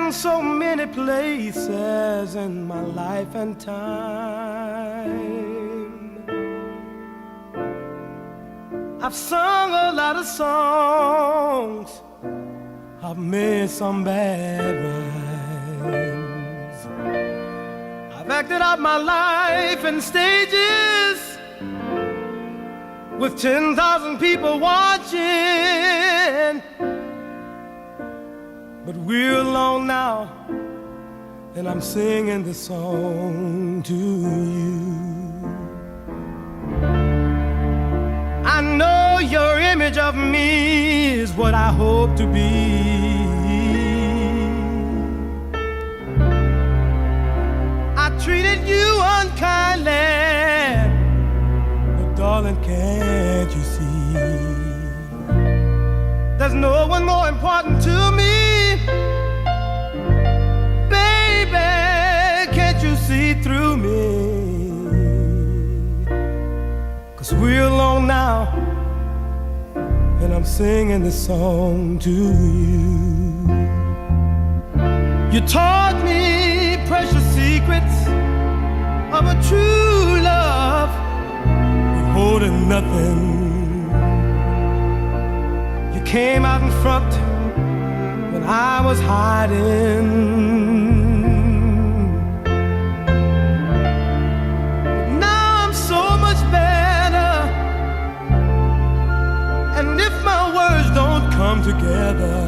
been so many places in my life and time. I've sung a lot of songs, I've made some bad rhymes. I've acted out my life in stages with 10,000 people watching. But we're alone now, and I'm singing this song to you. I know your image of me is what I hope to be. I treated you unkindly, but darling, can't you see? There's no one more important to me. See through me, 'cause we're alone now, and I'm singing this song to you. You taught me precious secrets of a true love, withholding nothing. You came out in front when I was hiding. Come together,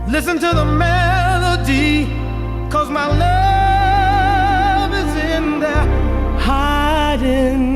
listen to the melody, 'cause my love is in there hiding.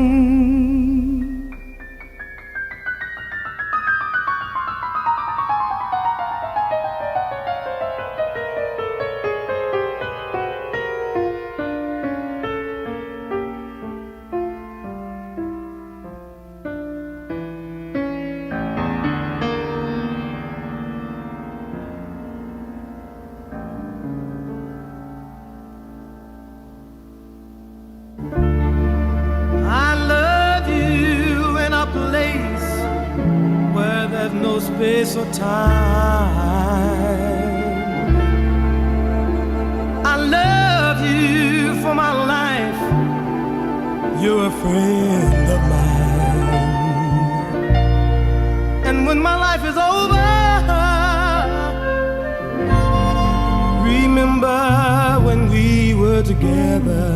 There's no space or time. I love you for my life. You're a friend of mine. And when my life is over, remember when we were together.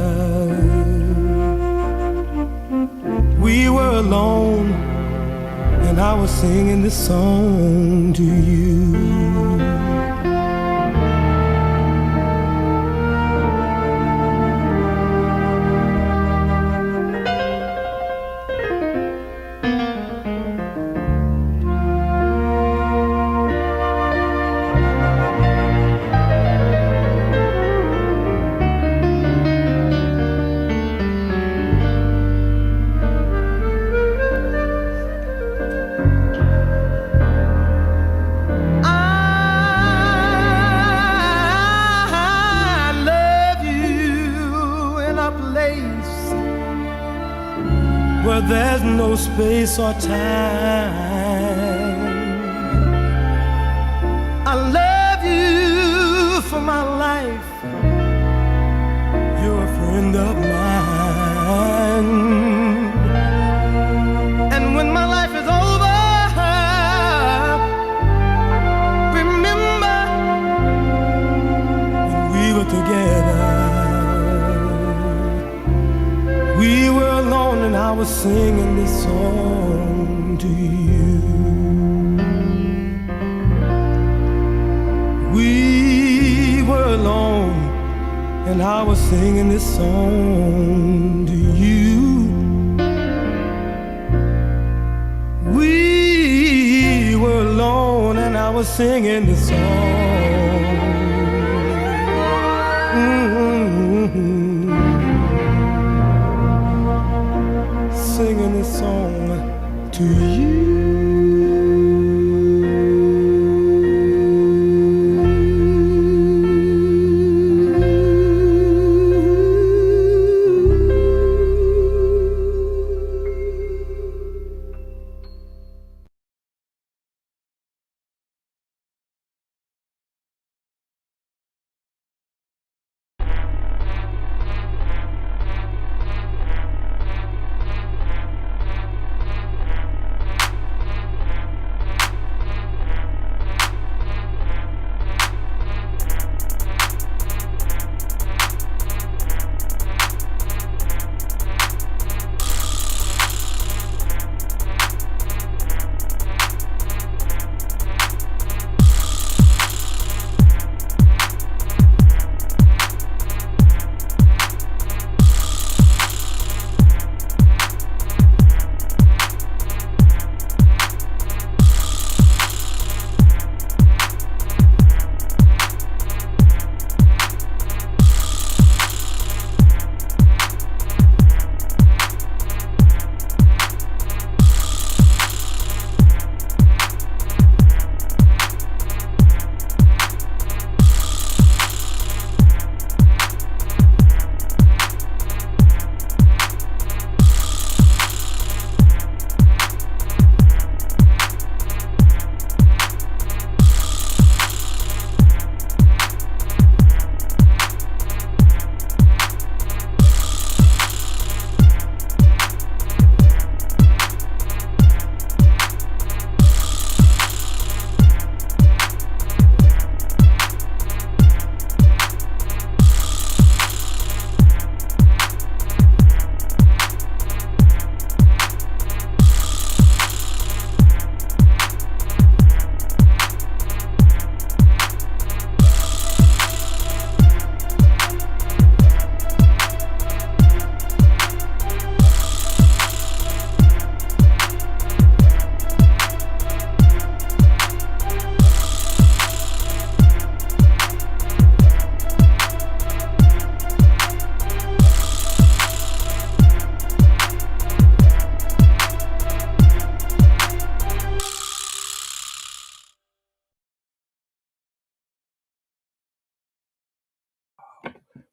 We were alone, and I was singing this song to you. Where there's no space or time. I love you for my life. You're a friend of mine. And when my life is over, remember when we were together. We were alone, and I was singing this song to you. We were alone, and I was singing this song to you. We were alone, and I was singing this song. Singing this song to you.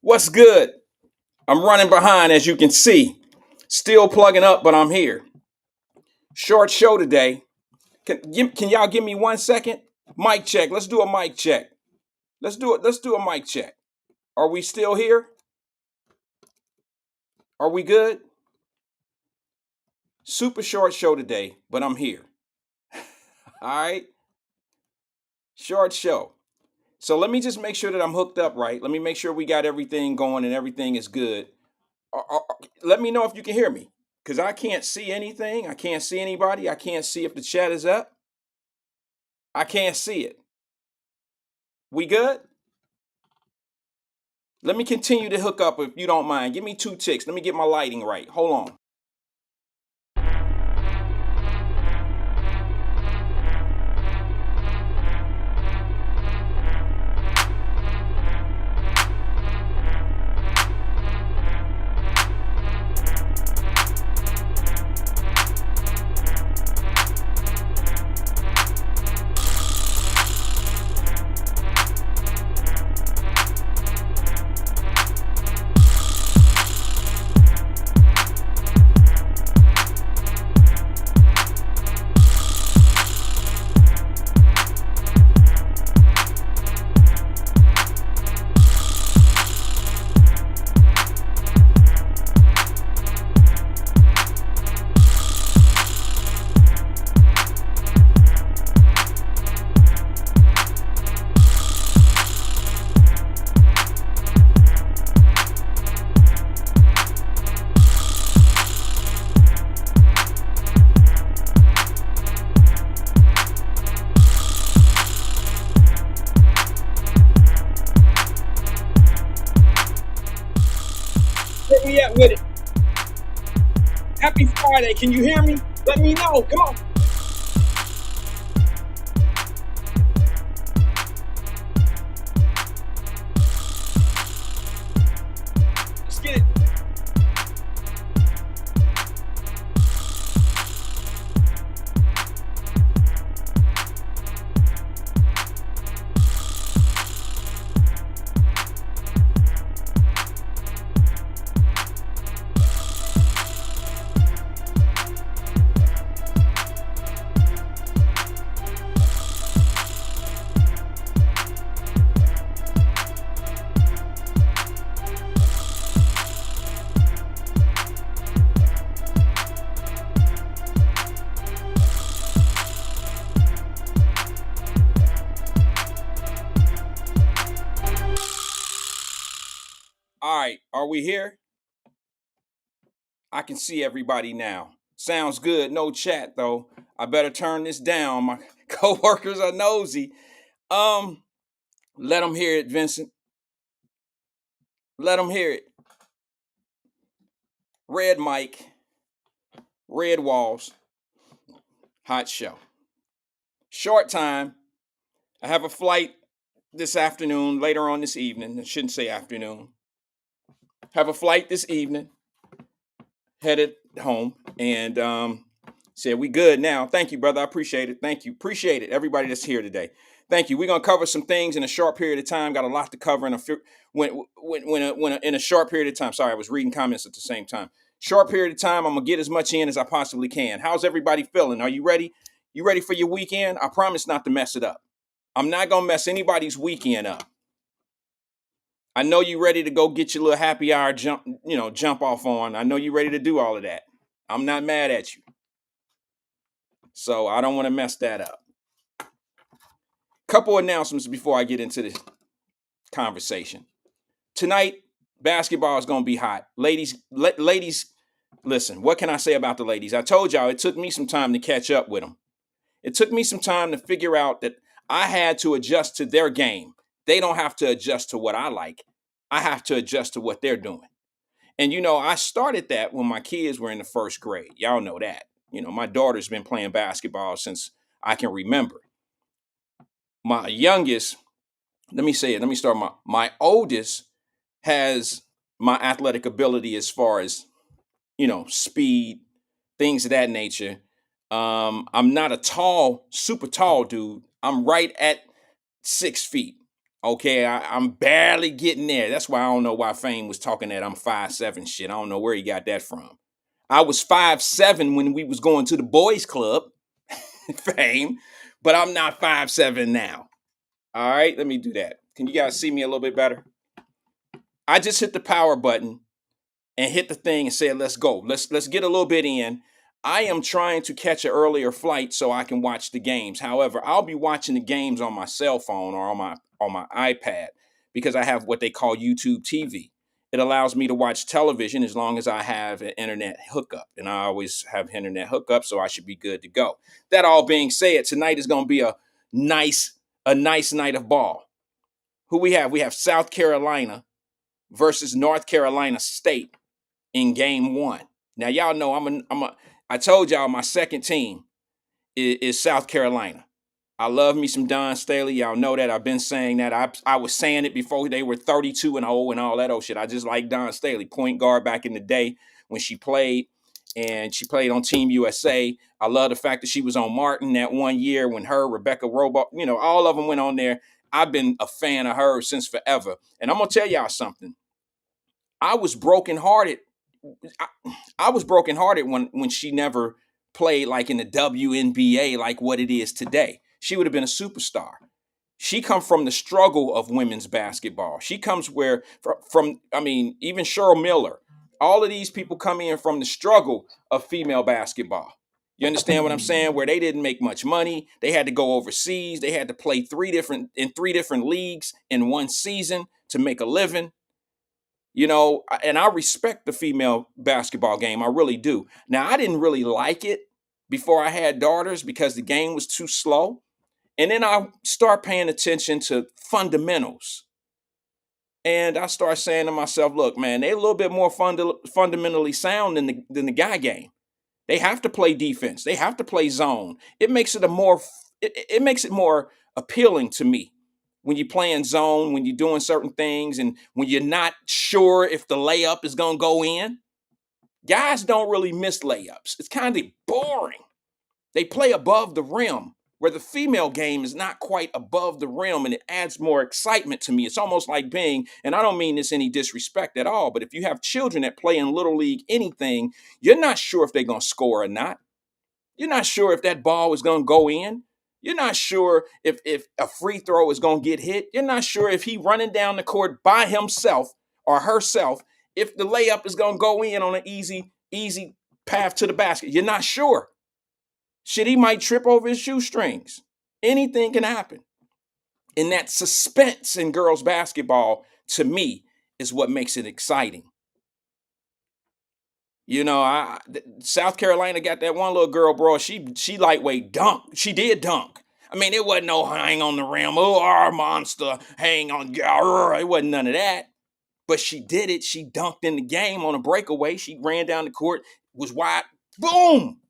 What's good? I'm running behind, as you can see. Still plugging up, but I'm here. Short show today. Can y'all give me 1 second? Mic check. Let's do a mic check. Let's do it. Let's do a mic check. Are we still here? Are we good? Super short show today, but I'm here. All right. Short show. So let me just make sure that I'm hooked up right. Let me make sure we got everything going and everything is good. Let me know if you can hear me, because I can't see anything. I can't see anybody. I can't see if the chat is up. I can't see it. We good? Let me continue to hook up if you don't mind. Give me 2 ticks. Let me get my lighting right. Hold on. Where we at with it? Happy Friday. Can you hear me? Let me know. Come on. Let's get it. All right. Are we here? I can see everybody now. Sounds good. No chat though. I better turn this down. My coworkers are nosy. Um, Let them hear it, Vincent. Let them hear it. Red mic, red walls, hot show. Short time. I have a flight this afternoon, later on this evening. I shouldn't say afternoon. Have a flight this evening, headed home, and said we good now. Thank you, brother. I appreciate it. Thank you. Appreciate it. Everybody that's here today. Thank you. We're gonna cover some things in a short period of time. Got a lot to cover in in a short period of time. Sorry, I was reading comments at the same time. Short period of time. I'm gonna get as much in as I possibly can. How's everybody feeling? Are you ready? You ready for your weekend? I promise not to mess it up. I'm not gonna mess anybody's weekend up. I know you ready to go get your little happy hour jump off on. I know you ready to do all of that. I'm not mad at you. So I don't want to mess that up. Couple announcements before I get into this conversation. Tonight, basketball is going to be hot. Ladies, listen, what can I say about the ladies? I told y'all it took me some time to catch up with them. It took me some time to figure out that I had to adjust to their game. They don't have to adjust to what I like. I have to adjust to what they're doing. And I started that when my kids were in the first grade. Y'all know that. My daughter's been playing basketball since I can remember. My youngest, let me say it. Let me start. My oldest has my athletic ability as far as speed, things of that nature. I'm not a super tall dude. I'm right at 6 feet. Okay, I'm barely getting there. That's why I don't know why Fame was talking that I'm 5'7" shit. I don't know where he got that from. I was 5'7" when we was going to the boys club, Fame, but I'm not 5'7" now. All right, let me do that. Can you guys see me a little bit better? I just hit the power button and hit the thing and said, "Let's go. Let's get a little bit in." I am trying to catch an earlier flight so I can watch the games. However, I'll be watching the games on my cell phone or on my iPad because I have what they call YouTube TV. It allows me to watch television as long as I have an internet hookup, and I always have internet hookup, so I should be good to go. That all being said, tonight is going to be nice a nice night of ball. Who we have? We have South Carolina versus North Carolina State in game one. Now y'all know I told y'all my second team is South Carolina. I love me some Don Staley. Y'all know that. I've been saying that. I was saying it before they were 32-0 and all that old shit. I just like Don Staley, point guard back in the day when she played, and she played on Team USA. I love the fact that she was on Martin that one year when her, Rebecca Robo, all of them went on there. I've been a fan of her since forever. And I'm gonna tell y'all something. I was brokenhearted. I, I was brokenhearted when she never played like in the WNBA like what it is today. She would have been a superstar. She come from the struggle of women's basketball. She comes from I mean, even Cheryl Miller. All of these people come in from the struggle of female basketball. You understand what I'm saying? Where they didn't make much money, they had to go overseas, they had to play in three different leagues in one season to make a living. And I respect the female basketball game. I really do. Now, I didn't really like it before I had daughters because the game was too slow. And then I start paying attention to fundamentals. And I start saying to myself, look, man, they're a little bit more fundamentally sound than the guy game. They have to play defense. They have to play zone. It makes it more appealing to me when you're playing zone, when you're doing certain things, and when you're not sure if the layup is gonna go in. Guys don't really miss layups. It's kind of boring. They play above the rim, where the female game is not quite above the rim, and it adds more excitement to me. It's almost like being, and I don't mean this any disrespect at all, but if you have children that play in little league anything, you're not sure if they're gonna score or not. You're not sure if that ball is going to go in. You're not sure if a free throw is going to get hit. You're not sure if he running down the court by himself or herself, if the layup is going to go in on an easy path to the basket. You're not sure. Shit, he might trip over his shoestrings. Anything can happen. And that suspense in girls basketball, to me, is what makes it exciting. South Carolina got that one little girl, bro. She lightweight dunk. She did dunk. I mean, it wasn't no hang on the rim. Oh, our monster, hang on. It wasn't none of that. But she did it. She dunked in the game on a breakaway. She ran down the court, was wide. Boom.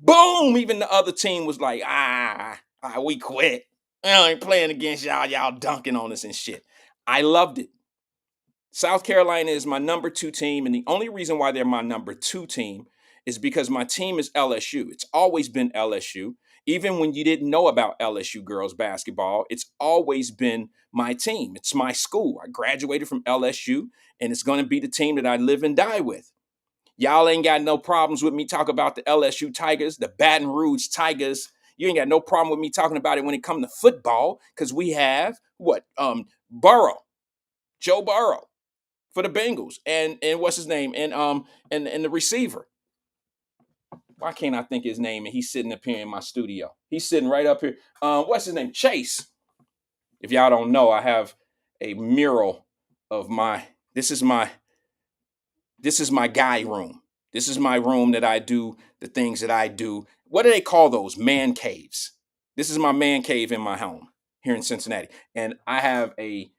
Boom. Even the other team was like, we quit. I ain't playing against y'all. Y'all dunking on us and shit. I loved it. South Carolina is my number 2 team, and the only reason why they're my number 2 team is because my team is LSU. It's always been LSU. Even when you didn't know about LSU girls basketball, it's always been my team. It's my school. I graduated from LSU, and it's going to be the team that I live and die with. Y'all ain't got no problems with me talking about the LSU Tigers, the Baton Rouge Tigers. You ain't got no problem with me talking about it when it comes to football, because we have Burrow, Joe Burrow for the Bengals, and what's his name, and the receiver. Why can't I think his name? And he's sitting up here in my studio. He's sitting right up here. What's his name? Chase. If y'all don't know, I have a mural of my. This is my guy room. This is my room that I do the things that I do. What do they call those? Man caves. This is my man cave in my home here in Cincinnati, and I have a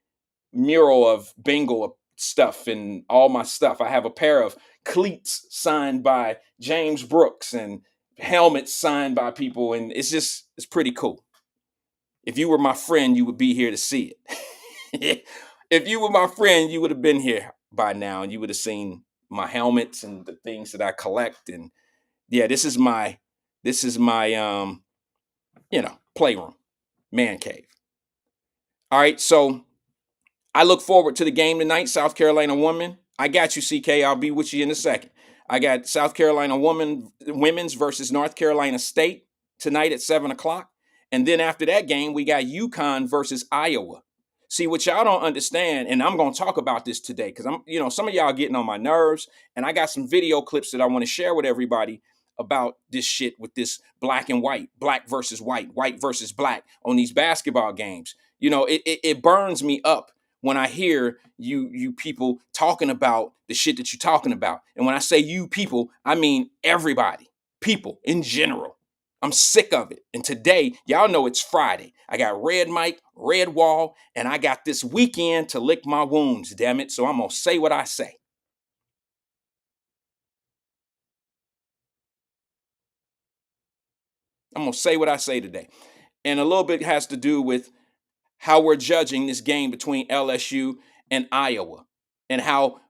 mural of Bengal stuff and all my stuff. I have a pair of cleats signed by James Brooks and helmets signed by people, and it's pretty cool. If you were my friend, you would be here to see it. If you were my friend, you would have been here by now, and you would have seen my helmets and the things that I collect. And yeah, this is my playroom, man cave. All right, so I look forward to the game tonight, South Carolina women. I got you, CK. I'll be with you in a second. I got South Carolina women's versus North Carolina State tonight at 7 o'clock. And then after that game, we got UConn versus Iowa. See, what y'all don't understand, and I'm going to talk about this today because some of y'all getting on my nerves, and I got some video clips that I want to share with everybody about this shit with this black and white, black versus white versus black on these basketball games. It burns me up when I hear you people talking about the shit that you're talking about. And when I say you people, I mean everybody, people in general. I'm sick of it. And today, y'all know it's Friday. I got red mic, red wall, and I got this weekend to lick my wounds, damn it. So I'm going to say what I say. I'm going to say what I say today. And a little bit has to do with how we're judging this game between LSU and Iowa, and how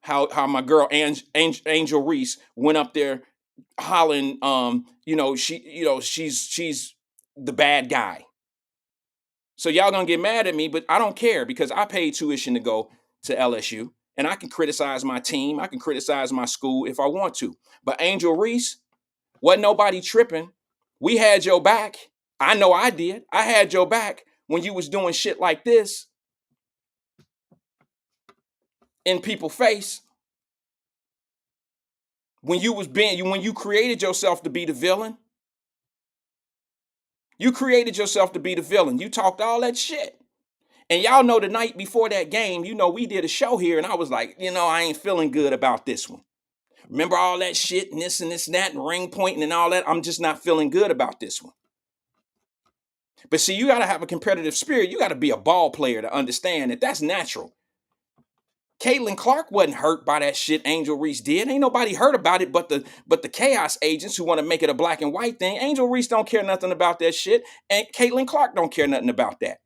my girl Angel Reese went up there hollering, she's the bad guy. So y'all gonna get mad at me, but I don't care because I paid tuition to go to LSU, and I can criticize my team, I can criticize my school if I want to. But Angel Reese, wasn't nobody tripping. We had your back. I know I did. I had your back when you was doing shit like this in people's face. When you created yourself to be the villain. You created yourself to be the villain. You talked all that shit. And y'all know the night before that game, we did a show here, and I was like, I ain't feeling good about this one. Remember all that shit and this and this and that and ring pointing and all that? I'm just not feeling good about this one. But see, you got to have a competitive spirit. You got to be a ball player to understand that that's natural. Caitlin Clark wasn't hurt by that shit Angel Reese did. Ain't nobody hurt about it but the chaos agents who want to make it a black and white thing. Angel Reese don't care nothing about that shit, and Caitlin Clark don't care nothing about that.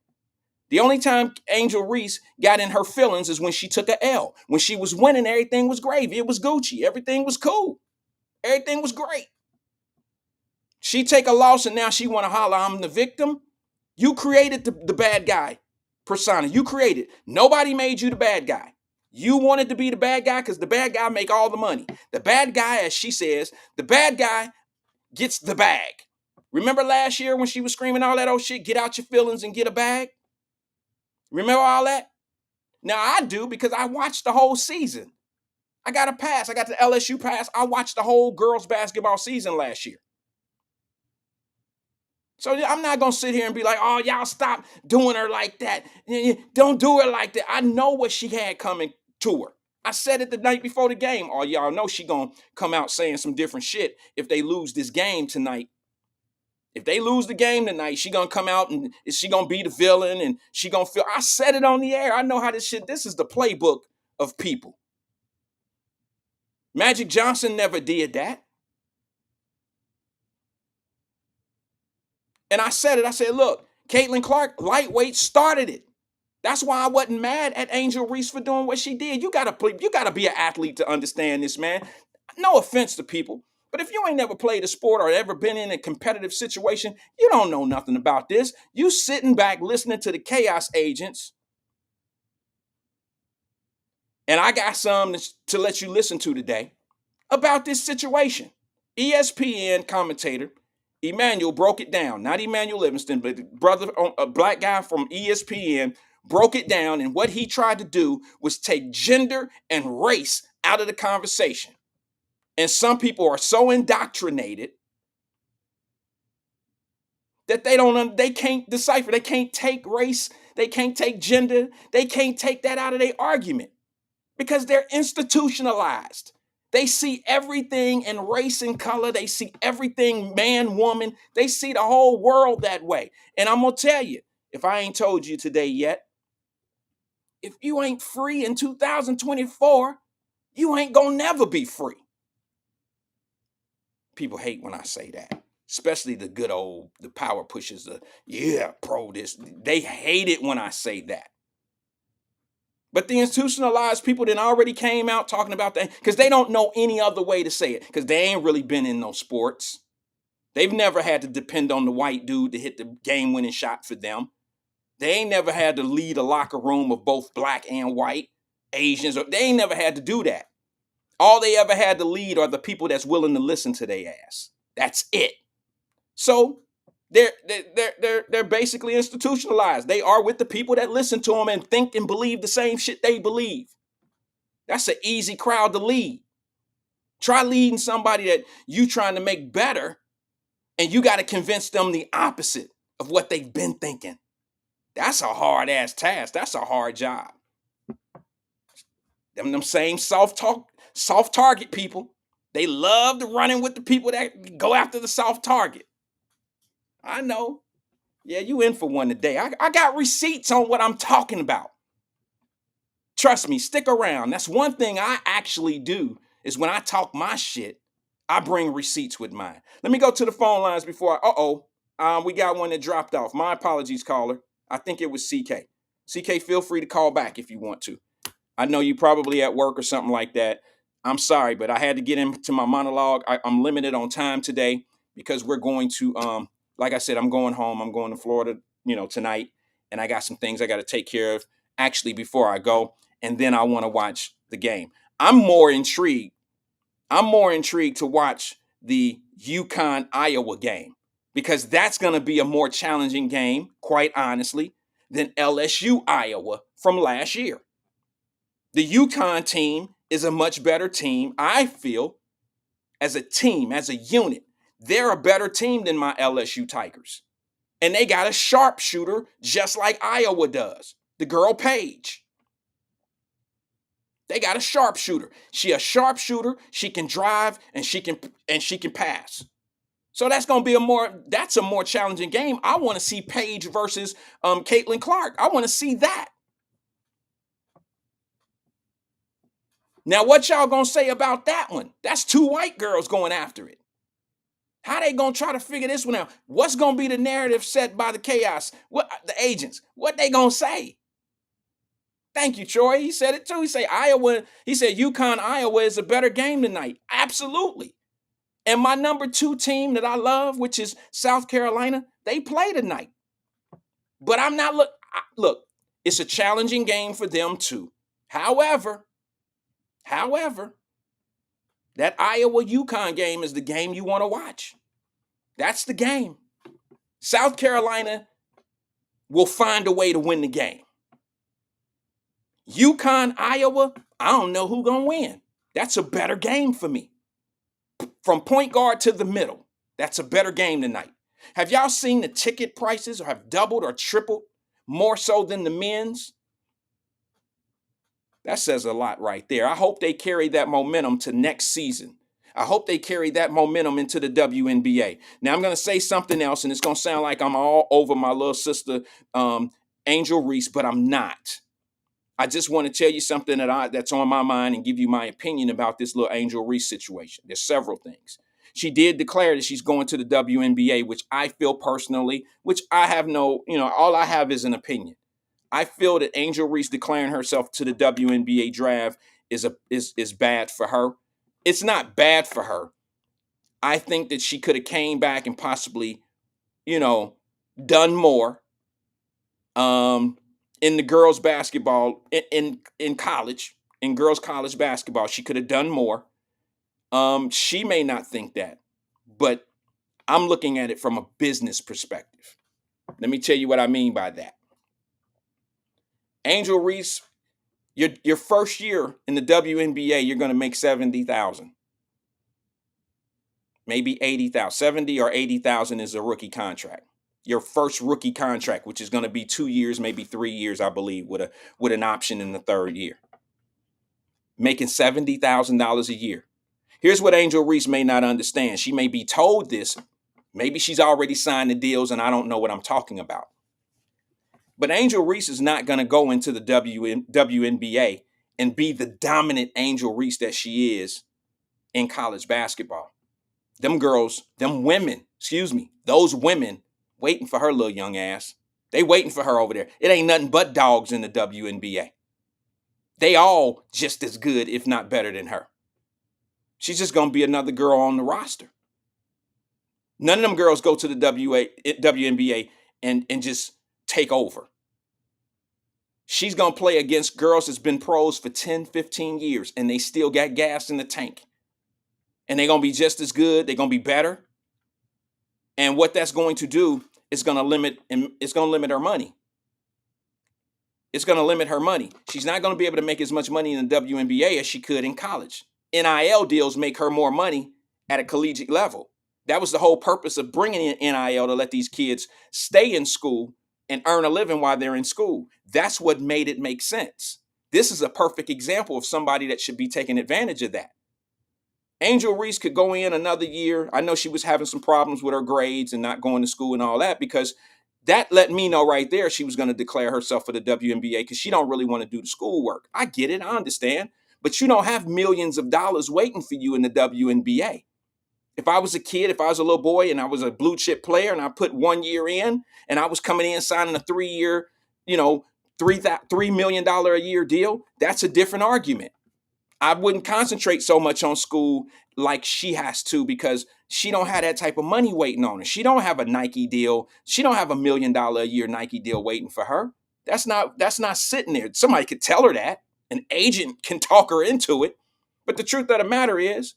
The only time Angel Reese got in her feelings is when she took a L. When she was winning, everything was gravy. It was Gucci. Everything was cool. Everything was great. She take a loss and now she want to holler, I'm the victim. You created the bad guy persona. You created. Nobody made you the bad guy. You wanted to be the bad guy because the bad guy make all the money. The bad guy, as she says, the bad guy gets the bag. Remember last year when she was screaming all that old shit, get out your feelings and get a bag? Remember all that? Now I do because I watched the whole season. I got a pass. I got the LSU pass. I watched the whole girls basketball season last year. So I'm not going to sit here and be like, oh, y'all stop doing her like that. Don't do her like that. I know what she had coming to her. I said it the night before the game. Oh, y'all know she going to come out saying some different shit if they lose this game tonight. If they lose the game tonight, she going to come out and is she going to be the villain and she going to feel, I said it on the air. I know how this is the playbook of people. Magic Johnson never did that. And I said it. I said, look, Caitlin Clark, lightweight, started it. That's why I wasn't mad at Angel Reese for doing what she did. You gotta be an athlete to understand this, man. No offense to people, but if you ain't never played a sport or ever been in a competitive situation, you don't know nothing about this. You sitting back listening to the chaos agents, and I got some to let you listen to today about this situation. ESPN commentator Emmanuel broke it down. Not Emmanuel Livingston, but a black guy from ESPN broke it down. And what he tried to do was take gender and race out of the conversation. And some people are so indoctrinated that they can't decipher. They can't take race. They can't take gender. They can't take that out of their argument because they're institutionalized. They see everything in race and color. They see everything man, woman. They see the whole world that way. And I'm going to tell you, if I ain't told you today yet, if you ain't free in 2024, you ain't going to never be free. People hate when I say that, especially the power pushers, pro this. They hate it when I say that. But the institutionalized people that already came out talking about that because they don't know any other way to say it because they ain't really been in no sports. They've never had to depend on the white dude to hit the game-winning shot for them. They ain't never had to lead a locker room of both black and white, Asians. They ain't never had to do that. All they ever had to lead are the people that's willing to listen to their ass. That's it. So they're basically institutionalized. They are with the people that listen to them and think and believe the same shit they believe. That's an easy crowd to lead. Try leading somebody that you trying to make better, and you got to convince them the opposite of what they've been thinking. That's a hard ass task. That's a hard job. Them same soft target people. They love to running with the people that go after the soft target. I know. Yeah, you in for one today. I got receipts on what I'm talking about. Trust me, stick around. That's one thing I actually do is when I talk my shit, I bring receipts with mine. Let me go to the phone lines before we got one that dropped off. My apologies, caller. I think it was CK. CK, feel free to call back if you want to. I know you probably at work or something like that. I'm sorry, but I had to get into my monologue. I'm limited on time today because we're going to, like I said, I'm going home. I'm going to Florida, tonight, and I got some things I got to take care of actually before I go, and then I want to watch the game. I'm more intrigued to watch the UConn Iowa game because that's going to be a more challenging game, quite honestly, than LSU Iowa from last year. The UConn team is a much better team, I feel, as a team, as a unit. They're a better team than my LSU Tigers. And they got a sharpshooter just like Iowa does. The girl Paige. They got a sharpshooter. She a sharpshooter, she can drive and she can pass. So that's going to be a more challenging game. I want to see Paige versus Caitlin Clark. I want to see that. Now, what y'all gonna say about that one? That's two white girls going after it. How they gonna try to figure this one out? What's gonna be the narrative set by the chaos? What the agents? What they gonna say? Thank you, Troy. He said it too. He said UConn Iowa is a better game tonight. Absolutely. And my number 2 team that I love, which is South Carolina, they play tonight. But I'm not look. It's a challenging game for them too. However, that Iowa UConn game is the game you want to watch. That's the game. South Carolina will find a way to win the game. UConn, Iowa, I don't know who's going to win. That's a better game for me. From point guard to the middle, that's a better game tonight. Have y'all seen the ticket prices have doubled or tripled more so than the men's? That says a lot right there. I hope they carry that momentum to next season. I hope they carry that momentum into the WNBA. Now, I'm going to say something else, and it's going to sound like I'm all over my little sister, Angel Reese, but I'm not. I just want to tell you something that's on my mind and give you my opinion about this little Angel Reese situation. There's several things. She did declare that she's going to the WNBA, which I feel personally, which I have all I have is an opinion. I feel that Angel Reese declaring herself to the WNBA draft is bad for her. It's not bad for her. I think that she could have came back and possibly, done more in the girls basketball in college, in girls college basketball. She could have done more. She may not think that, but I'm looking at it from a business perspective. Let me tell you what I mean by that. Angel Reese, your first year in the WNBA, you're going to make $70,000, maybe $80,000. 70 or 80,000 is a rookie contract. Your first rookie contract, which is going to be 2 years, maybe 3 years, I believe, with an option in the third year. Making $70,000 a year. Here's what Angel Reese may not understand. She may be told this. Maybe she's already signed the deals, and I don't know what I'm talking about. But Angel Reese is not going to go into the WNBA and be the dominant Angel Reese that she is in college basketball. Those women waiting for her little young ass. They waiting for her over there. It ain't nothing but dogs in the WNBA. They all just as good, if not better than her. She's just going to be another girl on the roster. None of them girls go to the WNBA and just take over. She's going to play against girls that's been pros for 10, 15 years, and they still got gas in the tank. And they're going to be just as good. They're going to be better. And what that's going to do is going to limit her money. It's going to limit her money. She's not going to be able to make as much money in the WNBA as she could in college. NIL deals make her more money at a collegiate level. That was the whole purpose of bringing in NIL, to let these kids stay in school and earn a living while they're in school. That's what made it make sense. This is a perfect example of somebody that should be taking advantage of that. Angel Reese could go in another year. I know she was having some problems with her grades and not going to school and all that, because that let me know right there she was going to declare herself for the WNBA because she don't really want to do the schoolwork. I get it. I understand. But you don't have millions of dollars waiting for you in the WNBA. If I was a kid, if I was a little boy and I was a blue chip player and I put 1 year in and I was coming in signing a 3-year, $3 million a year deal, that's a different argument. I wouldn't concentrate so much on school like she has to, because she don't have that type of money waiting on her. She don't have a Nike deal. She don't have $1 million a year Nike deal waiting for her. That's not sitting there. Somebody could tell her that. An agent can talk her into it. But the truth of the matter is,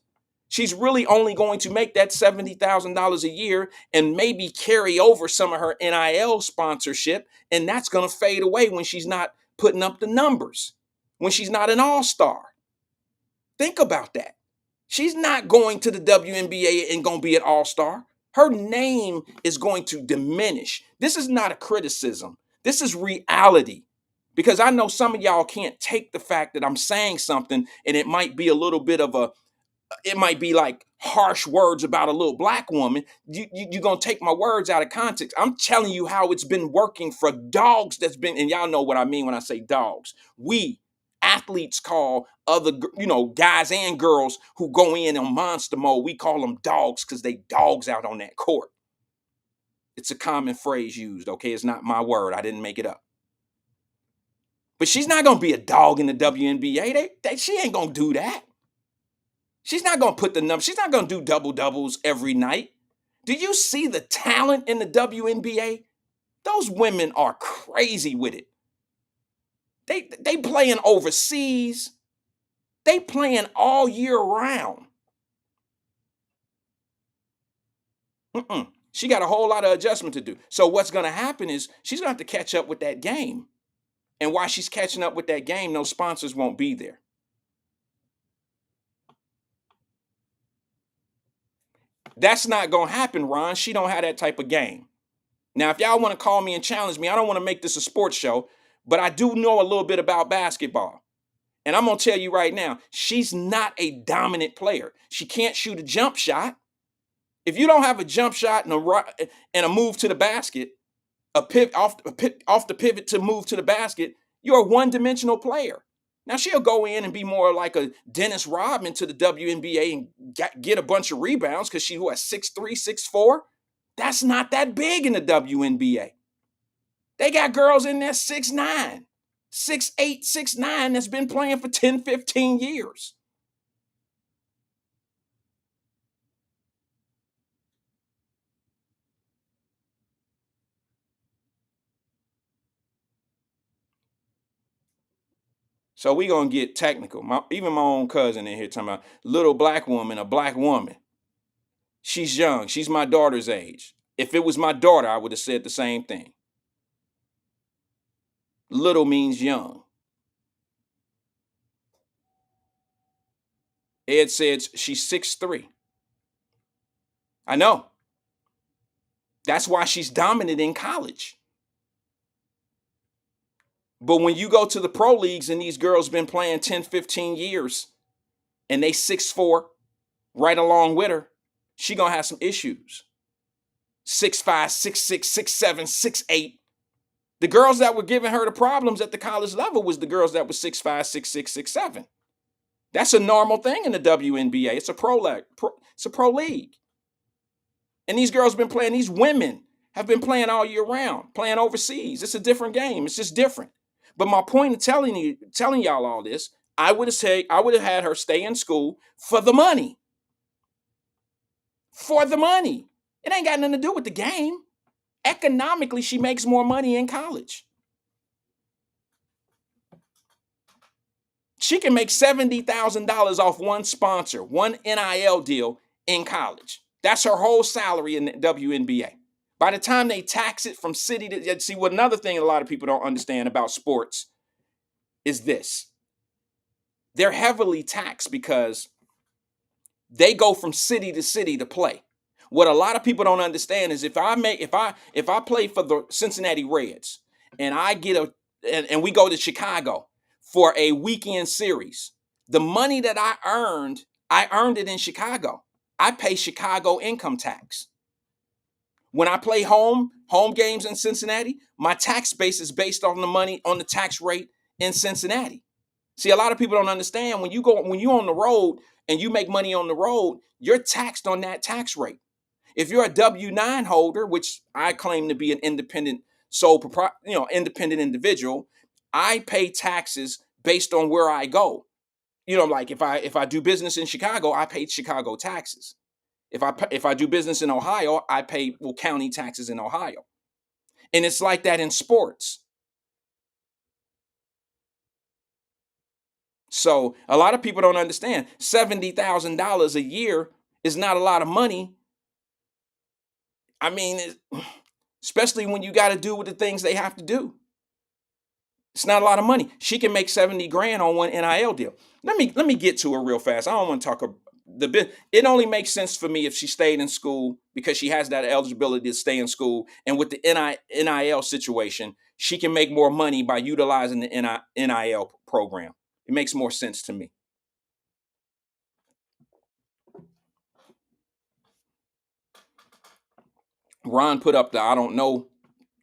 she's really only going to make that $70,000 a year and maybe carry over some of her NIL sponsorship. And that's going to fade away when she's not putting up the numbers, when she's not an all-star. Think about that. She's not going to the WNBA and going to be an all-star. Her name is going to diminish. This is not a criticism. This is reality. Because I know some of y'all can't take the fact that I'm saying something and it might be a little bit of it might be like harsh words about a little black woman. You're going to take my words out of context. I'm telling you how it's been working for dogs and y'all know what I mean when I say dogs. We athletes call other, guys and girls who go in on monster mode, we call them dogs because they dogs out on that court. It's a common phrase used, okay? It's not my word. I didn't make it up. But she's not going to be a dog in the WNBA. She ain't going to do that. She's not going to put the numbers. She's not going to do double-doubles every night. Do you see the talent in the WNBA? Those women are crazy with it. They playing overseas. They playing all year round. She got a whole lot of adjustment to do. So what's going to happen is she's going to have to catch up with that game. And while she's catching up with that game, those sponsors won't be there. That's not going to happen, Ron. She don't have that type of game. Now, if y'all want to call me and challenge me, I don't want to make this a sports show, but I do know a little bit about basketball. And I'm going to tell you right now, she's not a dominant player. She can't shoot a jump shot. If you don't have a jump shot and a move to the basket, off the pivot to move to the basket, you're a one-dimensional player. Now, she'll go in and be more like a Dennis Rodman to the WNBA and get a bunch of rebounds because she's 6'3", 6'4". That's not that big in the WNBA. They got girls in there 6'9", 6'8", 6'9" that's been playing for 10, 15 years. So we gonna get technical. Even my own cousin in here talking about little black woman, a black woman. She's young. She's my daughter's age. If it was my daughter, I would have said the same thing. Little means young. Ed said she's 6'3". I know. That's why she's dominant in college. But when you go to the pro leagues and these girls been playing 10, 15 years and they 6'4", right along with her, she gonna have some issues. 6'5", 6'6", 6'7", 6'8". The girls that were giving her the problems at the college level was the girls that were 6'5", 6'6", 6'7". That's a normal thing in the WNBA. It's a pro league. And these girls been playing, these women have been playing all year round, playing overseas. It's a different game. It's just different. But my point of telling y'all all this, I would have had her stay in school for the money. For the money. It ain't got nothing to do with the game. Economically, she makes more money in college. She can make $70,000 off one sponsor, one NIL deal in college. That's her whole salary in the WNBA. By the time they tax it from city to see, what another thing a lot of people don't understand about sports is this. They're heavily taxed because they go from city to city to play. What a lot of people don't understand is if I play for the Cincinnati Reds and I get and we go to Chicago for a weekend series, the money that I earned it in Chicago. I pay Chicago income tax. When I play home games in Cincinnati, my tax base is based on the money on the tax rate in Cincinnati. See, a lot of people don't understand when you're on the road and you make money on the road, you're taxed on that tax rate. If you're a W-9 holder, which I claim to be an independent independent individual, I pay taxes based on where I go. Like if I do business in Chicago, I pay Chicago taxes. If I do business in Ohio, I pay county taxes in Ohio. And it's like that in sports. So a lot of people don't understand $70,000 a year is not a lot of money. I mean, especially when you got to do with the things they have to do. It's not a lot of money. She can make 70 grand on one NIL deal. Let me get to her real fast. I don't want to talk the bit. It only makes sense for me if she stayed in school because she has that eligibility to stay in school. And with the NIL situation, she can make more money by utilizing the NIL program. It makes more sense to me. Ron put up the I don't know.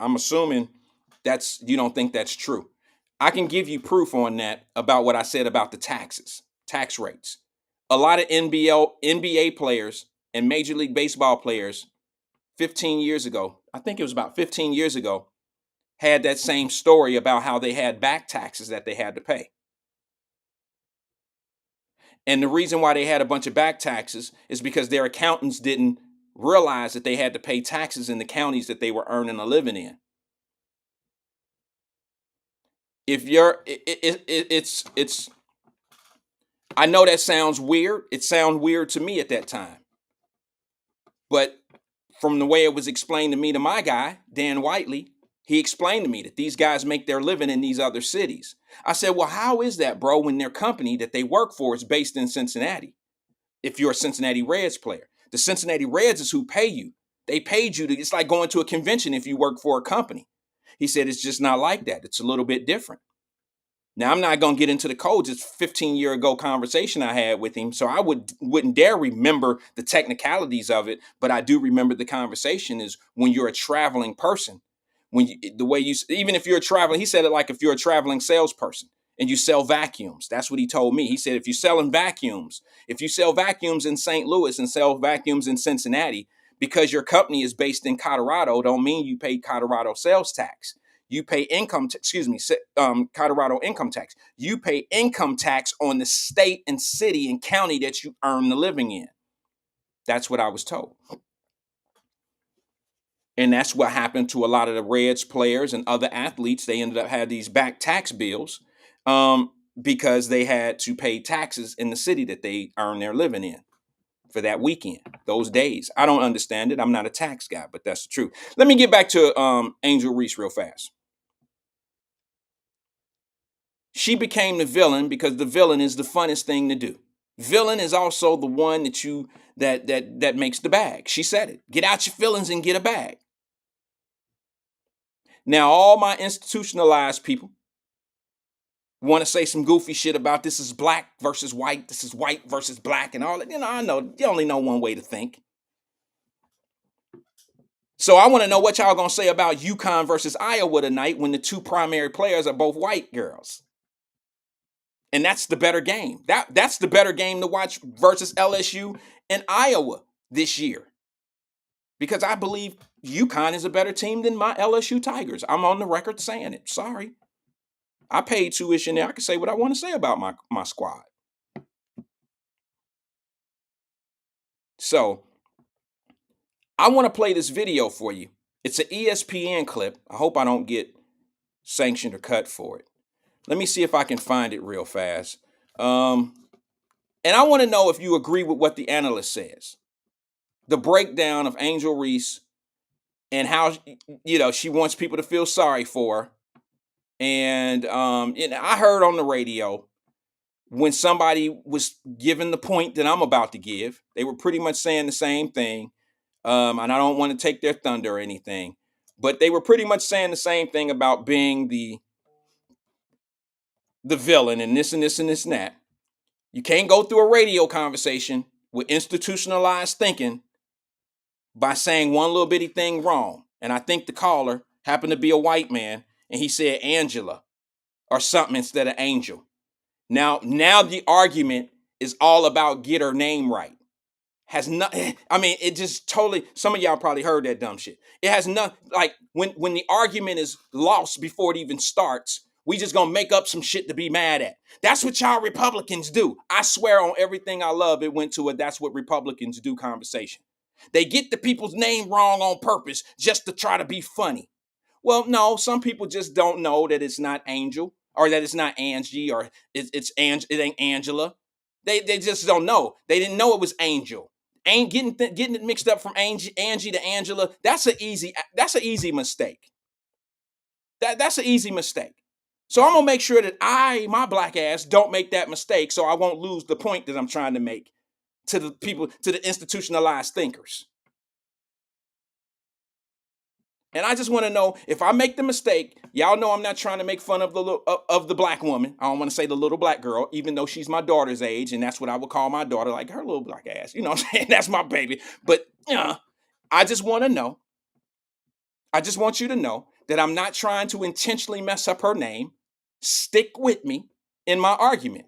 I'm assuming you don't think that's true. I can give you proof on that about what I said about the tax rates. A lot of NBA players and Major League Baseball players 15 years ago, I think it was about 15 years ago, had that same story about how they had back taxes that they had to pay. And the reason why they had a bunch of back taxes is because their accountants didn't realize that they had to pay taxes in the counties that they were earning a living in. If you're it's I know that sounds weird. It sounded weird to me at that time. But from the way it was explained to me to my guy, Dan Whiteley, he explained to me that these guys make their living in these other cities. I said, well, how is that, bro, when their company that they work for is based in Cincinnati? If you're a Cincinnati Reds player, the Cincinnati Reds is who pay you. They paid you it's like going to a convention if you work for a company. He said, it's just not like that. It's a little bit different. Now, I'm not going to get into the codes. It's a 15-year ago conversation I had with him, so I wouldn't dare remember the technicalities of it, but I do remember the conversation is when you're a traveling person, even if you're a traveling, he said it like if you're a traveling salesperson and you sell vacuums. That's what he told me. He said if you sell vacuums in St. Louis and sell vacuums in Cincinnati, because your company is based in Colorado, don't mean you pay Colorado sales tax. You pay Colorado income tax. You pay income tax on the state and city and county that you earn the living in. That's what I was told. And that's what happened to a lot of the Reds players and other athletes. They ended up having these back tax bills because they had to pay taxes in the city that they earn their living in for that weekend, those days. I don't understand it. I'm not a tax guy, but that's the truth. Let me get back to Angel Reese real fast. She became the villain because the villain is the funnest thing to do. Villain is also the one that makes the bag. She said it. Get out your feelings and get a bag. Now, all my institutionalized people want to say some goofy shit about this is black versus white, this is white versus black, and all that. I know you only know one way to think. So I want to know what y'all gonna say about UConn versus Iowa tonight when the two primary players are both white girls. And that's the better game. That's the better game to watch versus LSU and Iowa this year. Because I believe UConn is a better team than my LSU Tigers. I'm on the record saying it. Sorry. I paid tuition there. I can say what I want to say about my squad. So I want to play this video for you. It's an ESPN clip. I hope I don't get sanctioned or cut for it. Let me see if I can find it real fast. And I want to know if you agree with what the analyst says. The breakdown of Angel Reese and how, she wants people to feel sorry for her. And I heard on the radio when somebody was giving the point that I'm about to give, they were pretty much saying the same thing. And I don't want to take their thunder or anything, but they were pretty much saying the same thing about being the villain and this and this and this and that. You can't go through a radio conversation with institutionalized thinking by saying one little bitty thing wrong. And I think the caller happened to be a white man, and he said Angela or something instead of Angel. Now the argument is all about get her name right. Has not. I mean, it just totally. Some of y'all probably heard that dumb shit. It has not. Like when the argument is lost before it even starts, we just gonna make up some shit to be mad at. That's what y'all Republicans do. I swear on everything I love, it went to a "that's what Republicans do" conversation. They get the people's name wrong on purpose just to try to be funny. Well, no, some people just don't know that it's not Angel or that it's not Angie or it ain't Angela. They just don't know. They didn't know it was Angel. Ain't getting it mixed up from Angie to Angela. That's an easy mistake. That's an easy mistake. So I'm gonna make sure that my black ass don't make that mistake, so I won't lose the point that I'm trying to make to the people, to the institutionalized thinkers. And I just want to know if I make the mistake. Y'all know I'm not trying to make fun of the black woman. I don't want to say the little black girl, even though she's my daughter's age, and that's what I would call my daughter, like her little black ass. You know what I'm saying? That's my baby. But I just want to know. I just want you to know that I'm not trying to intentionally mess up her name. Stick with me in my argument.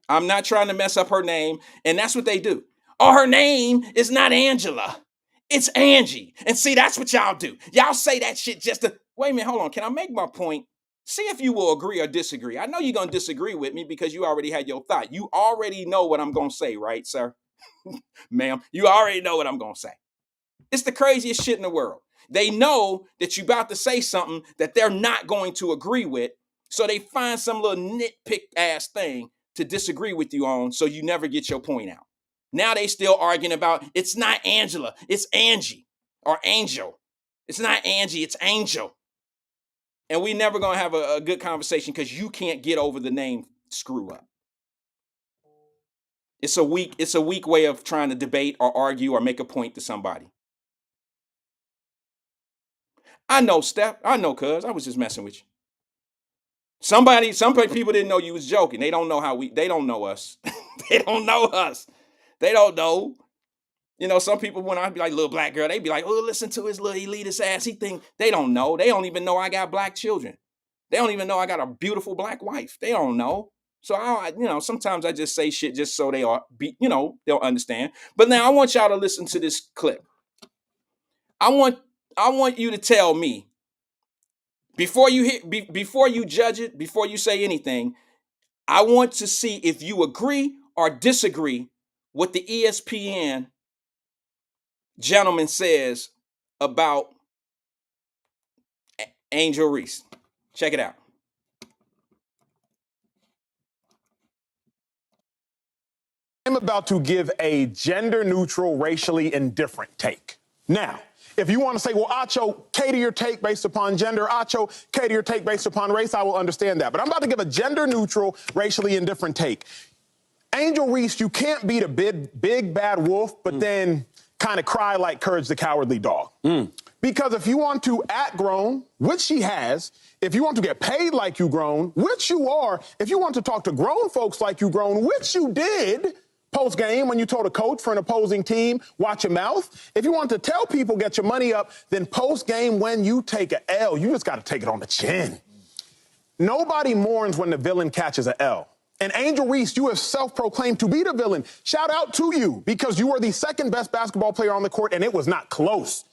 I'm not trying to mess up her name, and that's what they do. Oh, her name is not Angela. It's Angie. And see, that's what y'all do. Y'all say that shit just to, wait a minute, hold on. Can I make my point? See if you will agree or disagree. I know you're going to disagree with me because you already had your thought. You already know what I'm going to say, right, sir? Ma'am, you already know what I'm going to say. It's the craziest shit in the world. They know that you're about to say something that they're not going to agree with, so they find some little nitpick ass thing to disagree with you on so you never get your point out. Now they still arguing about it's not Angela, it's Angie or Angel. It's not Angie, it's Angel. And we never gonna have a good conversation because you can't get over the name screw up. It's a weak way of trying to debate or argue or make a point to somebody. I know, Steph. I know, cuz. I was just messing with you. Some people didn't know you was joking. They don't know they don't know us. They don't know us. They don't know. Some people, when I be like, little black girl, they be like, oh, listen to his little elitist ass. They don't know. They don't even know I got black children. They don't even know I got a beautiful black wife. They don't know. So sometimes I just say shit just so they'll understand. But now I want y'all to listen to this clip. I want you to tell me before you judge it, before you say anything, I want to see if you agree or disagree with the ESPN gentleman says about Angel Reese. Check it out. I'm about to give a gender-neutral, racially indifferent take. Now, if you want to say, well, Acho, cater your take based upon gender, Acho, cater your take based upon race, I will understand that. But I'm about to give a gender-neutral, racially indifferent take. Angel Reese, you can't beat a big bad wolf, but then kind of cry like Courage the Cowardly Dog. Because if you want to act grown, which she has, if you want to get paid like you grown, which you are, if you want to talk to grown folks like you grown, which you did post-game when you told a coach for an opposing team, watch your mouth. If you want to tell people, get your money up, then post-game when you take an L, you just got to take it on the chin. Nobody mourns when the villain catches an L. And Angel Reese, you have self-proclaimed to be the villain. Shout out to you because you were the second best basketball player on the court, and it was not close.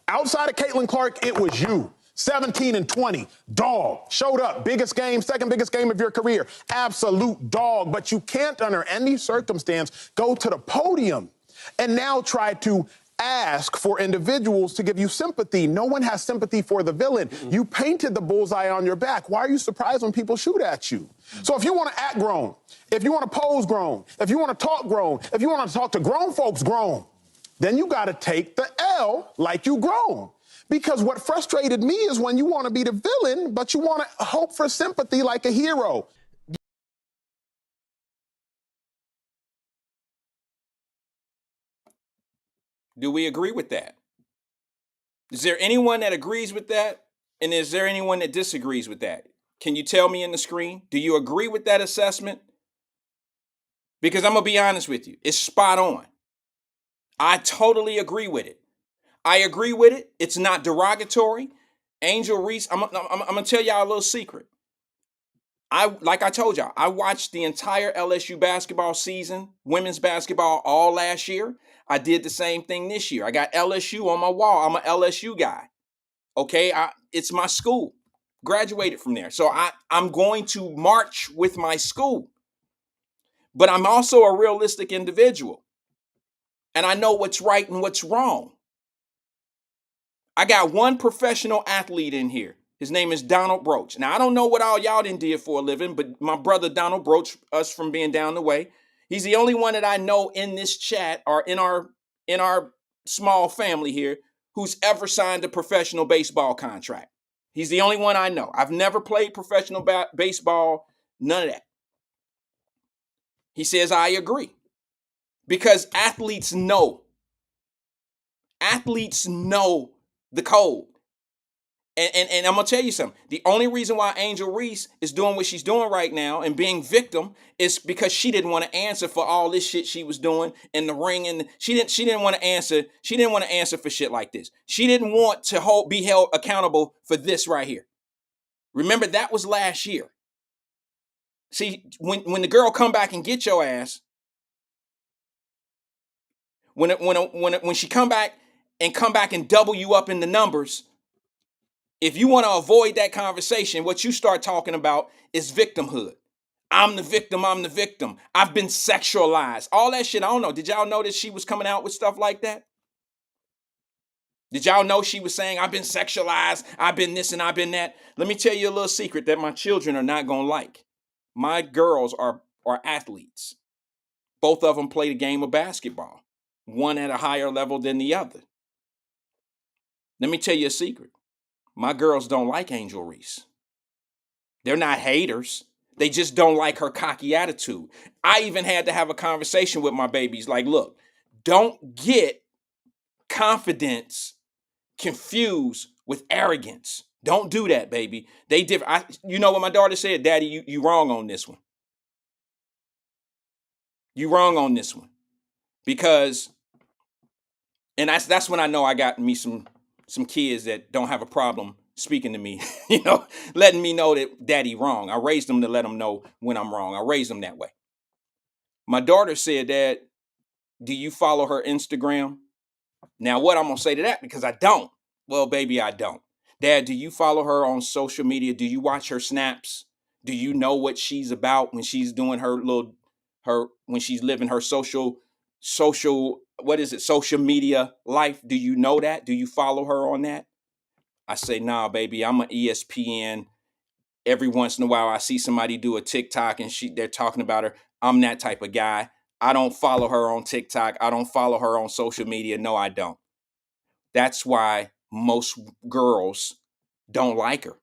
Outside of Caitlin Clark, it was you. 17 and 20, dog. Showed up, biggest game, second biggest game of your career. Absolute dog. But you can't, under any circumstance, go to the podium and now try to ask for individuals to give you sympathy. No one has sympathy for the villain. You painted the bullseye on your back. Why are you surprised when people shoot at you? So if you want to act grown, if you want to pose grown, if you want to talk grown, if you want to talk to grown folks grown, then you got to take the L like you grown. Because what frustrated me is when you want to be the villain, but you want to hope for sympathy like a hero. Do we agree with that? Is there anyone that agrees with that? And is there anyone that disagrees with that? Can you tell me in the screen? Do you agree with that assessment? Because I'm going to be honest with you. It's spot on. I totally agree with it. I agree with it. It's not derogatory. Angel Reese, I'm going to tell y'all a little secret. Like I told y'all, I watched the entire LSU basketball season, women's basketball, all last year. I did the same thing this year. I got LSU on my wall. I'm an LSU guy. Okay, it's my school. Graduated from there. So I'm going to march with my school. But I'm also a realistic individual. And I know what's right and what's wrong. I got one professional athlete in here. His name is Donald Broach. Now, I don't know what all y'all done did for a living, but my brother Donald Broach, us from being down the way, he's the only one that I know in this chat or in our small family here who's ever signed a professional baseball contract. He's the only one I know. I've never played professional baseball, none of that. He says, I agree. Because athletes know. Athletes know the code. And I'm going to tell you something. The only reason why Angel Reese is doing what she's doing right now and being victim is because she didn't want to answer for all this shit she was doing in the ring. And she didn't want to answer. She didn't want to answer for shit like this. She didn't want to be held accountable for this right here. Remember, that was last year. See, when the girl come back and get your ass, when she come back and double you up in the numbers, if you want to avoid that conversation, what you start talking about is victimhood. I'm the victim. I'm the victim. I've been sexualized. All that shit. I don't know. Did y'all know that she was coming out with stuff like that? Did y'all know she was saying, I've been sexualized, I've been this and I've been that? Let me tell you a little secret that my children are not going to like. My girls are athletes. Both of them play the game of basketball. One at a higher level than the other. Let me tell you a secret. My girls don't like Angel Reese. They're not haters. They just don't like her cocky attitude. I even had to have a conversation with my babies. Like, look, don't get confidence confused with arrogance. Don't do that, baby. They different. You know what my daughter said? Daddy, you wrong on this one. You wrong on this one. Because, and that's when I know I got me some kids that don't have a problem speaking to me, letting me know that daddy wrong. I raised them to let them know when I'm wrong. I raised them that way. My daughter said, Dad, do you follow her Instagram? Now, what I'm going to say to that, because I don't. Well, baby, I don't. Dad, do you follow her on social media? Do you watch her snaps? Do you know what she's about when she's doing when she's living her social, social media life? Do you know that? Do you follow her on that? I say, nah, baby, I'm an ESPN. Every once in a while, I see somebody do a TikTok and they're talking about her. I'm that type of guy. I don't follow her on TikTok. I don't follow her on social media. No, I don't. That's why most girls don't like her.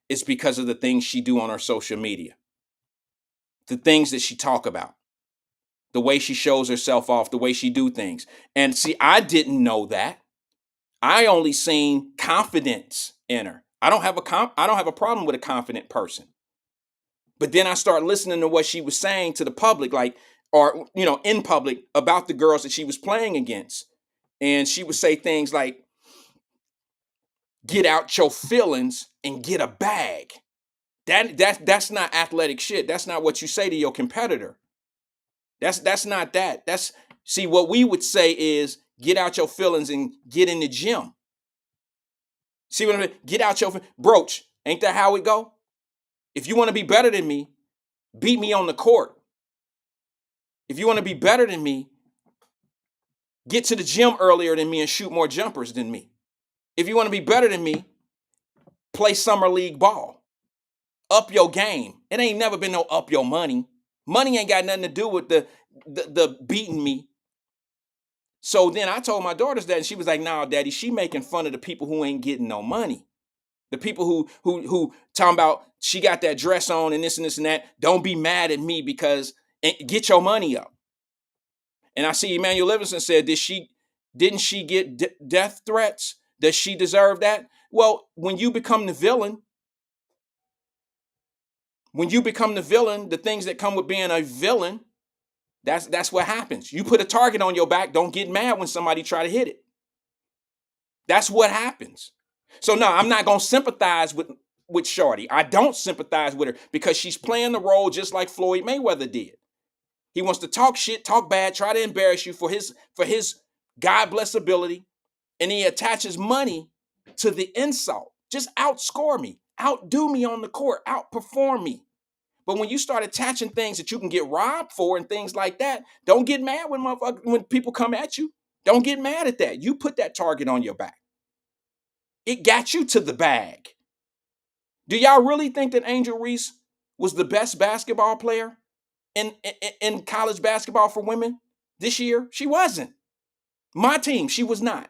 It's because of the things she do on her social media. The things that she talk about. The way she shows herself off, the way she do things. And see, I didn't know that. I only seen confidence in her. I don't have a problem with a confident person. But then I start listening to what she was saying to the public, in public about the girls that she was playing against. And she would say things like, get out your feelings and get a bag. That's not athletic shit. That's not what you say to your competitor. That's not that. See, what we would say is get out your feelings and get in the gym. See what I mean? Get out your Broach. Ain't that how it go? If you want to be better than me, beat me on the court. If you want to be better than me, get to the gym earlier than me and shoot more jumpers than me. If you want to be better than me, play summer league ball. Up your game. It ain't never been no up your money. Money ain't got nothing to do with the beating me. So then I told my daughters that, and she was like, "Nah, daddy, she making fun of the people who ain't getting no money. The people who talking about she got that dress on and this and this and that. Don't be mad at me because get your money up." And I see Emmanuel Livingston said, didn't she get death threats? Does she deserve that? Well, when you become the villain, the things that come with being a villain, that's what happens. You put a target on your back, don't get mad when somebody try to hit it. That's what happens. So no, I'm not gonna sympathize with Shorty. I don't sympathize with her because she's playing the role just like Floyd Mayweather did. He wants to talk shit, talk bad, try to embarrass you for his God bless ability, and he attaches money to the insult. Just outscore me, outdo me on the court, outperform me. But when you start attaching things that you can get robbed for and things like that, don't get mad when people come at you. Don't get mad at that. You put that target on your back. It got you to the bag. Do y'all really think that Angel Reese was the best basketball player in college basketball for women this year? She wasn't. My team, she was not.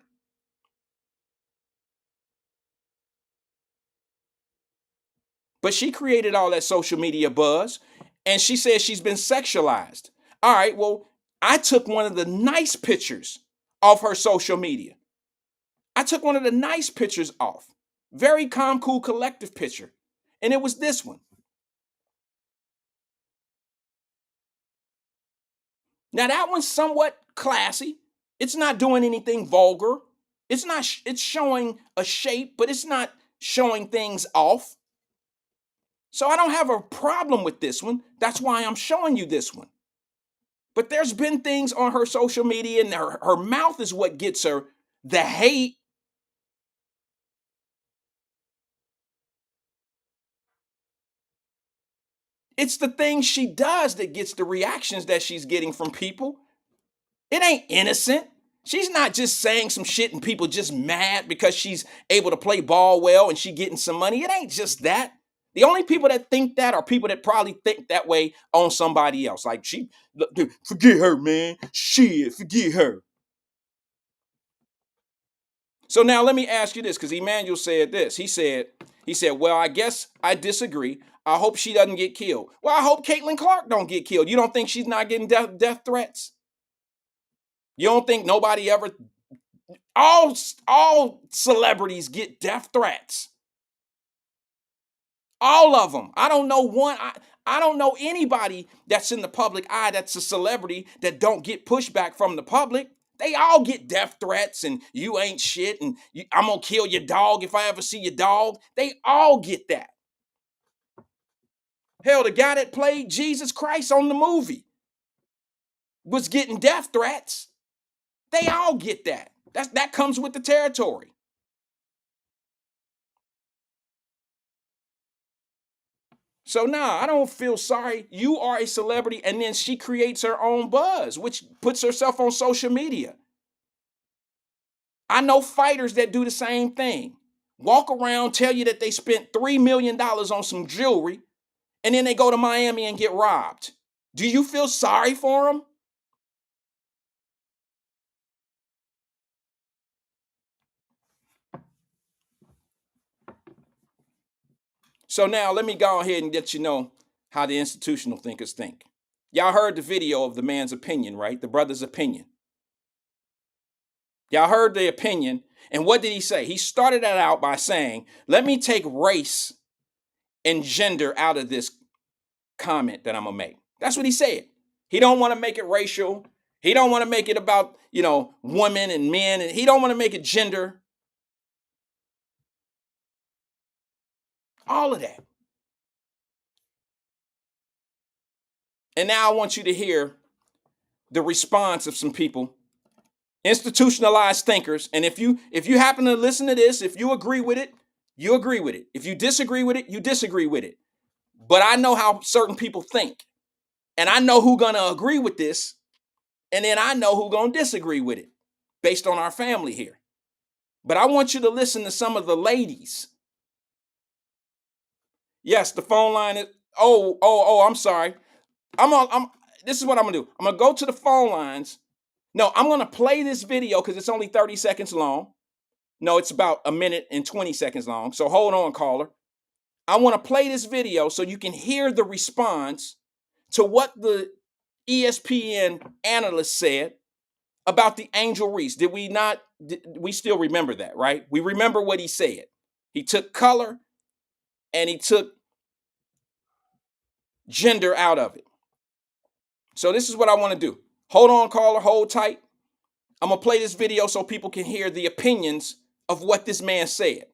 But she created all that social media buzz, and she says she's been sexualized. All right, well, I took one of the nice pictures off her social media. I took one of the nice pictures off. Very calm, cool, collective picture. And it was this one. Now that one's somewhat classy. It's not doing anything vulgar. It's showing a shape, but it's not showing things off. So I don't have a problem with this one. That's why I'm showing you this one. But there's been things on her social media, and her mouth is what gets her the hate. It's the things she does that gets the reactions that she's getting from people. It ain't innocent. She's not just saying some shit and people just mad because she's able to play ball well and she getting some money. It ain't just that. The only people that think that are people that probably think that way on somebody else. Like forget her, man. Shit, forget her. So now let me ask you this, because Emmanuel said this. He said, well, I guess I disagree. I hope she doesn't get killed. Well, I hope Caitlin Clark don't get killed. You don't think she's not getting death threats? You don't think nobody ever, all celebrities get death threats. All of them. I don't know one. I don't know anybody that's in the public eye that's a celebrity that don't get pushback from the public. They all get death threats and you ain't shit and I'm going to kill your dog if I ever see your dog. They all get that. Hell, the guy that played Jesus Christ on the movie was getting death threats. They all get that. That comes with the territory. So nah, I don't feel sorry. You are a celebrity, and then she creates her own buzz, which puts herself on social media. I know fighters that do the same thing. Walk around, tell you that they spent $3 million on some jewelry, and then they go to Miami and get robbed. Do you feel sorry for them? So now let me go ahead and let you know how the institutional thinkers think. Y'all heard the video of the man's opinion, right? The brother's opinion. Y'all heard the opinion. And what did he say? He started that out by saying, let me take race and gender out of this comment that I'm going to make. That's what he said. He don't want to make it racial. He don't want to make it about, women and men. And he don't want to make it gender. All of that. And now I want you to hear the response of some people, institutionalized thinkers. And if you happen to listen to this, if you agree with it, you agree with it. If you disagree with it, you disagree with it. But I know how certain people think. And I know who's going to agree with this. And then I know who's going to disagree with it. based on our family here. But I want you to listen to some of the ladies. Yes, the phone line is, I'm sorry. This is what I'm gonna do. I'm gonna go to the phone lines. No, I'm gonna play this video because it's only 30 seconds long. No, it's about a minute and 20 seconds long. So hold on, caller. I want to play this video so you can hear the response to what the ESPN analyst said about the Angel Reese. Did we not? We still remember that, right? We remember what he said. He took color and he took gender out of it. So this is what I want to do. Hold on, caller. Hold tight. I'm going to play this video so people can hear the opinions of what this man said.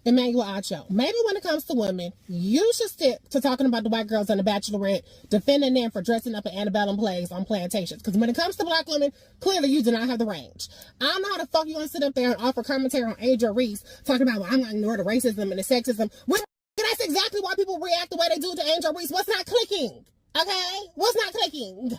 Emmanuel Acho. Maybe when it comes to women, you should stick to talking about the white girls on The Bachelorette, defending them for dressing up in antebellum plays on plantations. Because when it comes to black women, clearly you do not have the range. I don't know how the fuck you want to sit up there and offer commentary on Angel Reese, talking about, well, I'm going to ignore the racism and the sexism. That's exactly why people react the way they do to Angel Reese. What's not clicking? Okay? What's not clicking?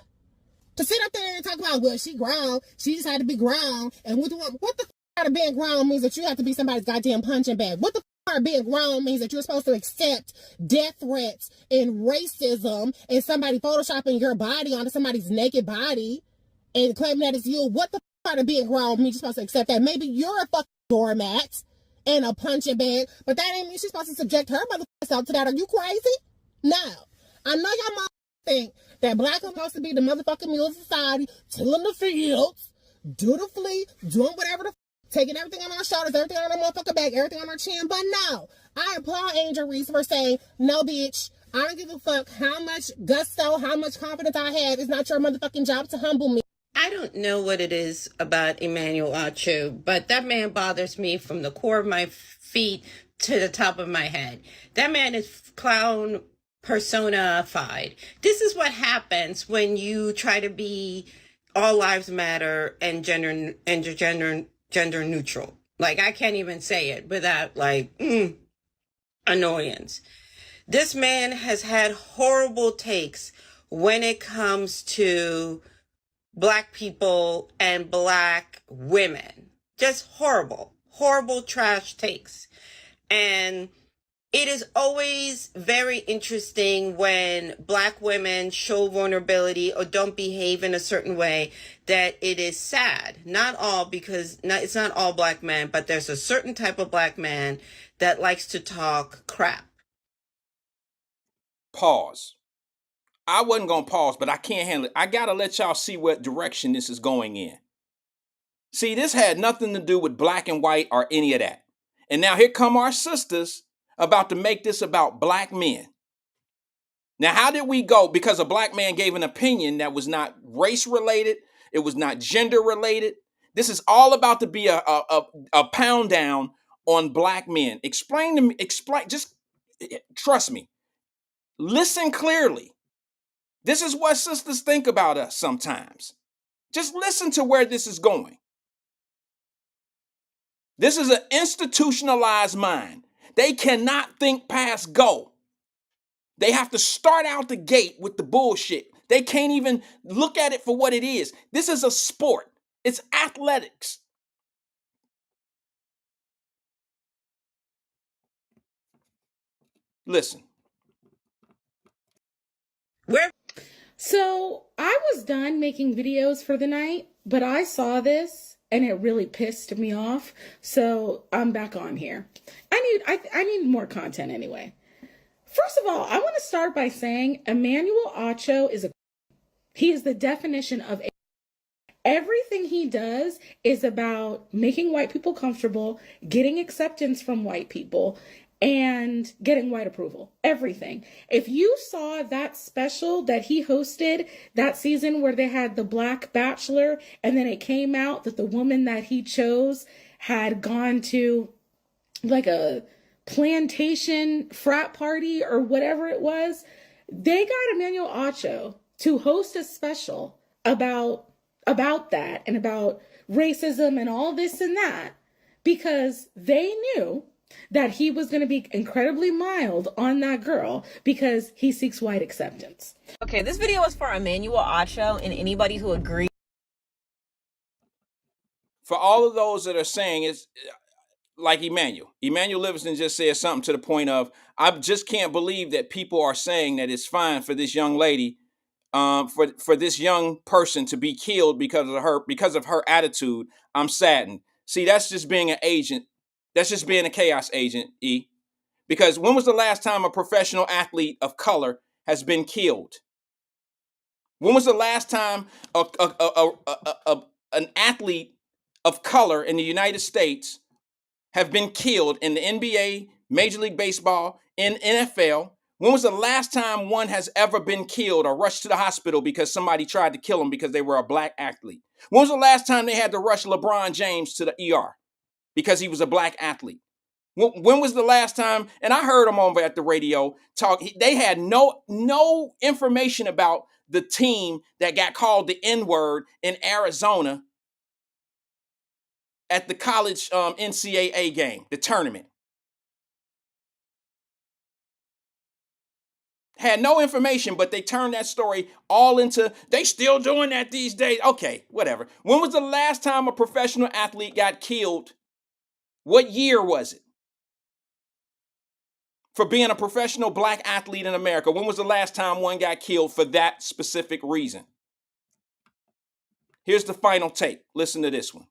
To sit up there and talk about, well, she grown, she just had to be grown, and what the part of being grown means that you have to be somebody's goddamn punching bag. What the part of being grown means that you're supposed to accept death threats and racism and somebody photoshopping your body onto somebody's naked body and claiming that it's you. What the part of being grown means you're supposed to accept that? Maybe you're a fucking doormat and a punching bag, but that ain't mean she's supposed to subject her motherfucking self to that. Are you crazy? No. I know y'all motherfuckers think that black are supposed to be the motherfucking mule of society, tilling the fields, dutifully doing whatever the taking everything on our shoulders, everything on our motherfucking back, everything on our chin. But no, I applaud Angel Reese for saying, no, bitch, I don't give a fuck how much gusto, how much confidence I have. It's not your motherfucking job to humble me. I don't know what it is about Emmanuel Acho, but that man bothers me from the core of my feet to the top of my head. That man is clown personified. This is what happens when you try to be all lives matter and gender neutral. Like, I can't even say it without annoyance. This man has had horrible takes when it comes to black people and black women. Just horrible trash takes. And it is always very interesting when black women show vulnerability or don't behave in a certain way, that it is sad. Not all, because it's not all black men, but there's a certain type of black man that likes to talk crap. Pause. I wasn't going to pause, but I can't handle it. I got to let y'all see what direction this is going in. See, this had nothing to do with black and white or any of that. And now here come our sisters about to make this about black men. Now, how did we go? Because a black man gave an opinion that was not race related. It was not gender related. This is all about to be a pound down on black men. Explain, just trust me. Listen clearly. This is what sisters think about us sometimes. Just listen to where this is going. This is an institutionalized mind. They cannot think past go. They have to start out the gate with the bullshit. They can't even look at it for what it is. This is a sport. It's athletics. Listen. So I was done making videos for the night, but I saw this and it really pissed me off. So I'm back on here. I need more content anyway. First of all, I want to start by saying Emmanuel Acho he is the definition of everything he does is about making white people comfortable, getting acceptance from white people, and getting white approval. Everything. If you saw that special that he hosted that season where they had the Black Bachelor, and then it came out that the woman that he chose had gone to like a plantation frat party or whatever it was, they got Emmanuel Acho to host a special about that and about racism and all this and that, because they knew that he was going to be incredibly mild on that girl because he seeks white acceptance. Okay, this video is for Emmanuel Acho and anybody who agrees. For all of those that are saying it's like Emmanuel Livingston just said something to the point of, I just can't believe that people are saying that it's fine for this young lady, for this young person to be killed because of her attitude. I'm saddened. See, that's just being an agent. That's just being a chaos agent, E. Because when was the last time a professional athlete of color has been killed? When was the last time an athlete of color in the United States have been killed in the NBA, Major League Baseball, in NFL? When was the last time one has ever been killed or rushed to the hospital because somebody tried to kill them because they were a black athlete? When was the last time they had to rush LeBron James to the ER because he was a black athlete? When was the last time? And I heard them over at the radio talk. They had no information about the team that got called the N-word in Arizona at the college NCAA game, the tournament. Had no information, but they turned that story all into, they still doing that these days. Okay, whatever. When was the last time a professional athlete got killed? What year was it? For being a professional black athlete in America, when was the last time one got killed for that specific reason? Here's the final take. Listen to this one.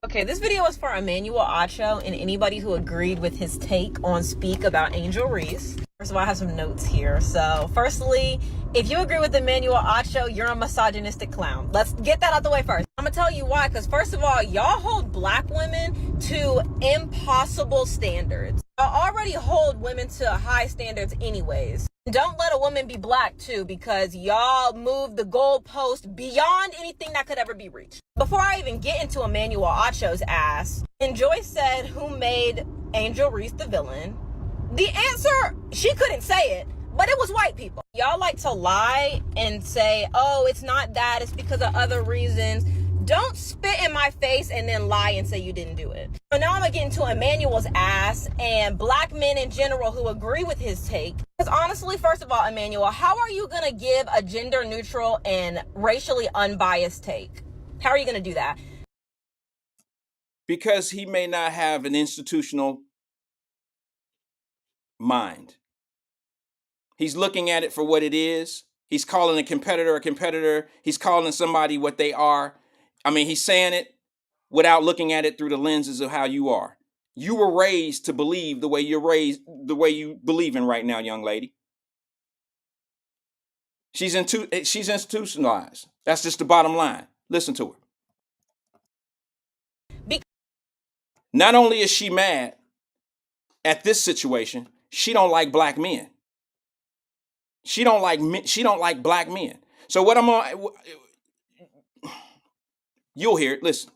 Okay, this video is for Emmanuel Acho and anybody who agreed with his take on Speak about Angel Reese. First of all, I have some notes here. So, firstly, if you agree with Emmanuel Acho, you're a misogynistic clown. Let's get that out the way first. I'm gonna tell you why, because first of all, y'all hold black women to impossible standards. Y'all already hold women to high standards anyways. Don't let a woman be black too, because y'all move the goalpost beyond anything that could ever be reached. Before I even get into Emmanuel Acho's ass, and Joyce said who made Angel Reese the villain, the answer, she couldn't say it, but it was white people. Y'all like to lie and say, oh, it's not that, it's because of other reasons. Don't spit in my face and then lie and say you didn't do it. So now I'm gonna get into Emmanuel's ass and black men in general who agree with his take. Because honestly, first of all, Emmanuel, how are you gonna give a gender neutral and racially unbiased take? How are you gonna do that? Because he may not have an institutional mind. He's looking at it for what it is. He's calling a competitor a competitor. He's calling somebody what they are. I mean, he's saying it without looking at it through the lenses of how you are. You were raised to believe the way you're raised, the way you believe in right now, young lady. She's institutionalized. That's just the bottom line. Listen to her. Not only is she mad at this situation, she don't like black men. She don't like black men. So what I'm on, you'll hear it. Listen.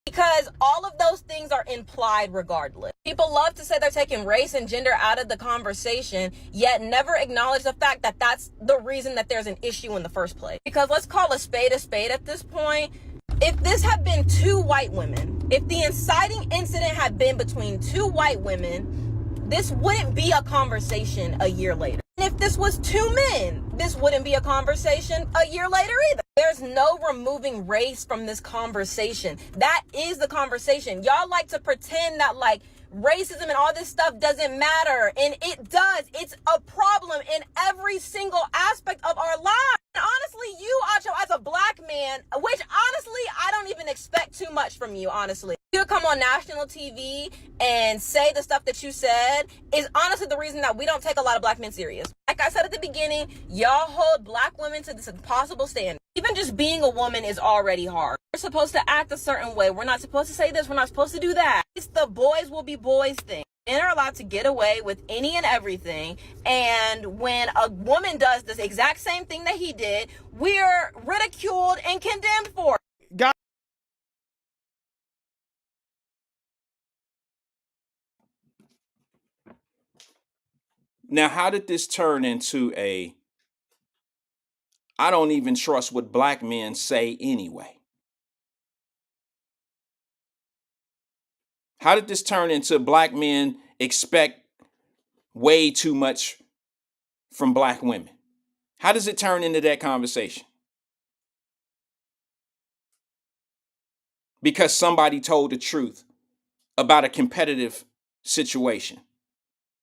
Because all of those things are implied regardless. People love to say they're taking race and gender out of the conversation, yet never acknowledge the fact that that's the reason that there's an issue in the first place. Because let's call a spade at this point. If this had been two white women, if the inciting incident had been between two white women, this wouldn't be a conversation a year later. And if this was two men, this wouldn't be a conversation a year later either. There's no removing race from this conversation. That is the conversation. Y'all like to pretend that like racism and all this stuff doesn't matter. And it does. It's a problem in every single aspect of our lives. And honestly, you, Acho, as a black man, which honestly, I don't even expect too much from you, honestly. You come on national TV and say the stuff that you said is honestly the reason that we don't take a lot of black men serious. Like I said at the beginning, y'all hold black women to this impossible standard. Even just being a woman is already hard. We're supposed to act a certain way. We're not supposed to say this. We're not supposed to do that. It's the boys will be boys thing. Men are allowed to get away with any and everything. And when a woman does this exact same thing that he did, we're ridiculed and condemned for it. Now, how did this turn into I don't even trust what black men say anyway? How did this turn into black men expect way too much from black women? How does it turn into that conversation? Because somebody told the truth about a competitive situation.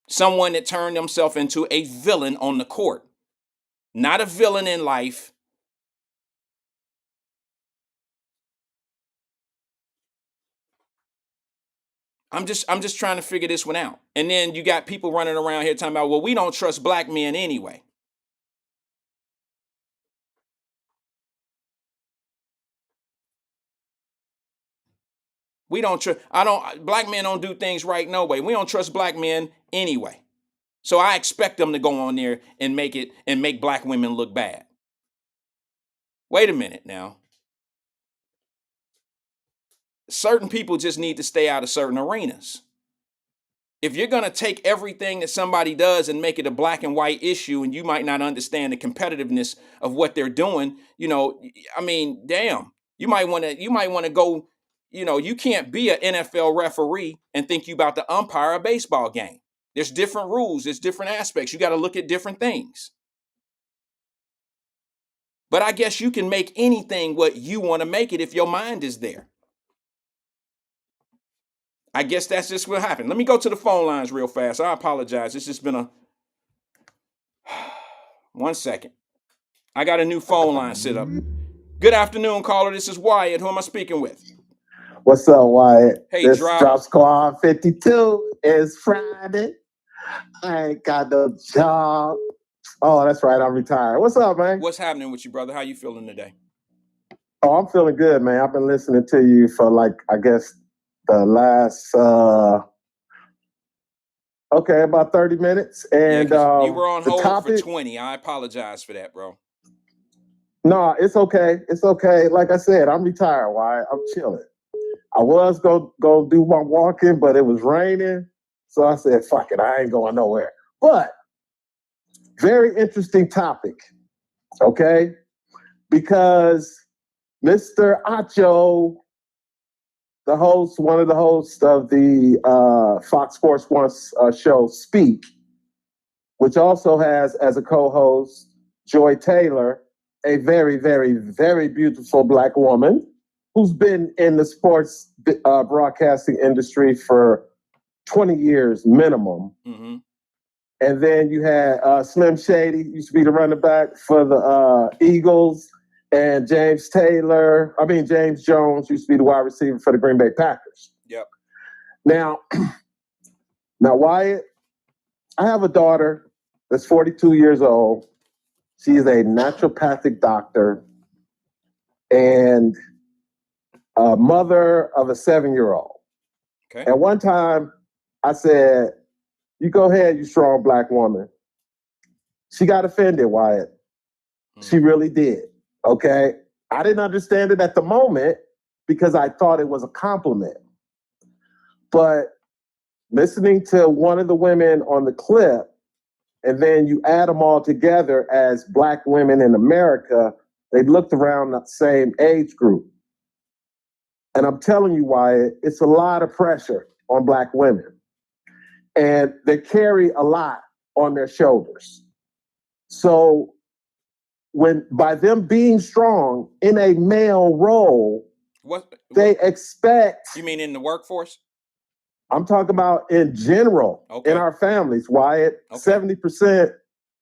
Someone that turned themselves into a villain on the court, not a villain in life. I'm just trying to figure this one out. And then you got people running around here talking about, well, we don't trust black men anyway. We don't trust, black men don't do things right no way. We don't trust black men anyway. So I expect them to go on there and make black women look bad. Wait a minute now. Certain people just need to stay out of certain arenas. If you're going to take everything that somebody does and make it a black and white issue, and you might not understand the competitiveness of what they're doing, I mean, damn, you might want to go, you can't be an NFL referee and think you about to umpire a baseball game. There's different rules. There's different aspects. You got to look at different things. But I guess you can make anything what you want to make it if your mind is there. I guess that's just what happened. Let me go to the phone lines real fast. I apologize. It's just been 1 second. I got a new phone line set up. Good afternoon, caller. This is Wyatt. Who am I speaking with? What's up, Wyatt? Hey, this Drop. Drop Squad 52 is Friday. I ain't got no job. Oh, that's right. I'm retired. What's up, man? What's happening with you, brother? How you feeling today? Oh, I'm feeling good, man. I've been listening to you for I guess the last, about 30 minutes. And you were on hold for 20. I apologize for that, bro. No, it's okay. It's okay. Like I said, I'm retired, Wyatt. I'm chilling. I was go do my walking, but it was raining. So I said, fuck it, I ain't going nowhere. But very interesting topic, okay? Because Mr. Acho, one of the hosts of the Fox Sports One show, Speak, which also has as a co-host Joy Taylor, a very, very, very beautiful black woman who's been in the sports broadcasting industry for 20 years minimum. Mm-hmm. And then you had Slim Shady, used to be the running back for the Eagles, and James Jones used to be the wide receiver for the Green Bay Packers. Yep. Now, Wyatt, I have a daughter that's 42 years old. She is a naturopathic doctor and a mother of a 7-year-old. Okay. At one time, I said, you go ahead, you strong black woman. She got offended, Wyatt. She really did, okay? I didn't understand it at the moment because I thought it was a compliment. But listening to one of the women on the clip, and then you add them all together as black women in America, they looked around the same age group. And I'm telling you, Wyatt, it's a lot of pressure on black women. And they carry a lot on their shoulders. So by them being strong in a male role, they expect... You mean in the workforce? I'm talking about in general, in our families, Wyatt. 70%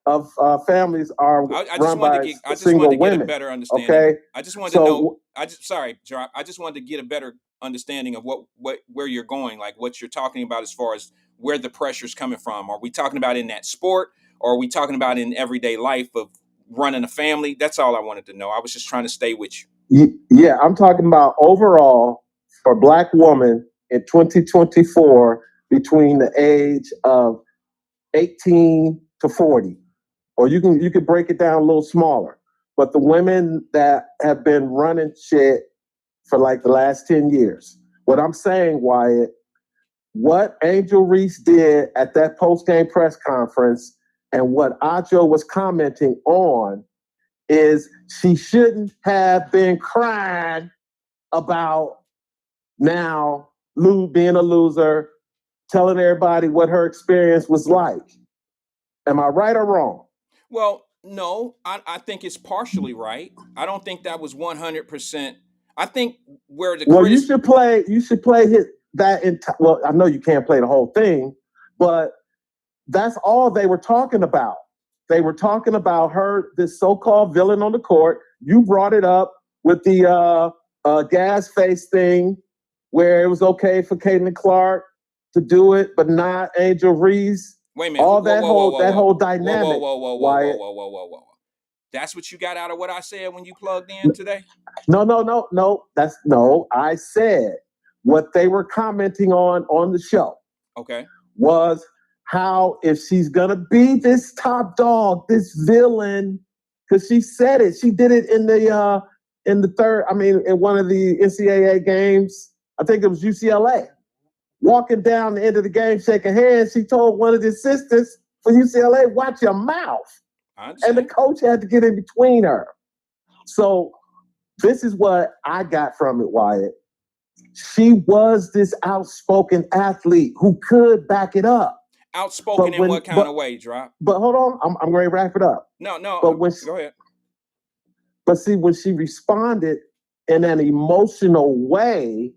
of families are run by single women. Get a better understanding. Okay? I just wanted to know. Sorry, Drop. I just wanted to get a better understanding of where you're going, like what you're talking about as far as where the pressure's coming from. Are we talking about in that sport, or are we talking about in everyday life of running a family? That's all I wanted to know. I was just trying to stay with you. Yeah, I'm talking about overall for black women in 2024 between the age of 18 to 40. Or you can break it down a little smaller. But the women that have been running shit for the last 10 years. What I'm saying, Wyatt, what Angel Reese did at that post-game press conference and what Acho was commenting on is she shouldn't have been crying about now being a loser, telling everybody what her experience was like. Am I right or wrong? Well, no, I think it's partially right. I don't think that was 100%. I think where the Well, you should play well, I know you can't play the whole thing, but that's all they were talking about. They were talking about her, this so-called villain on the court. You brought it up with the gas face thing, where it was okay for Caitlin Clark to do it, but not Angel Reese. Wait a minute. All that whole dynamic. Whoa. That's what you got out of what I said when you plugged in today? No. I said what they were commenting on the show. Okay. Was how if she's gonna be this top dog, this villain, because she said it. She did it in in one of the NCAA games. I think it was UCLA. Walking down the end of the game, shaking hands, she told one of the assistants for UCLA, "Watch your mouth." And the coach had to get in between her. So this is what I got from it, Wyatt. She was this outspoken athlete who could back it up. Outspoken in what kind of way, Drop? But hold on, I'm going to wrap it up. No. But go ahead. But see, when she responded in an emotional way,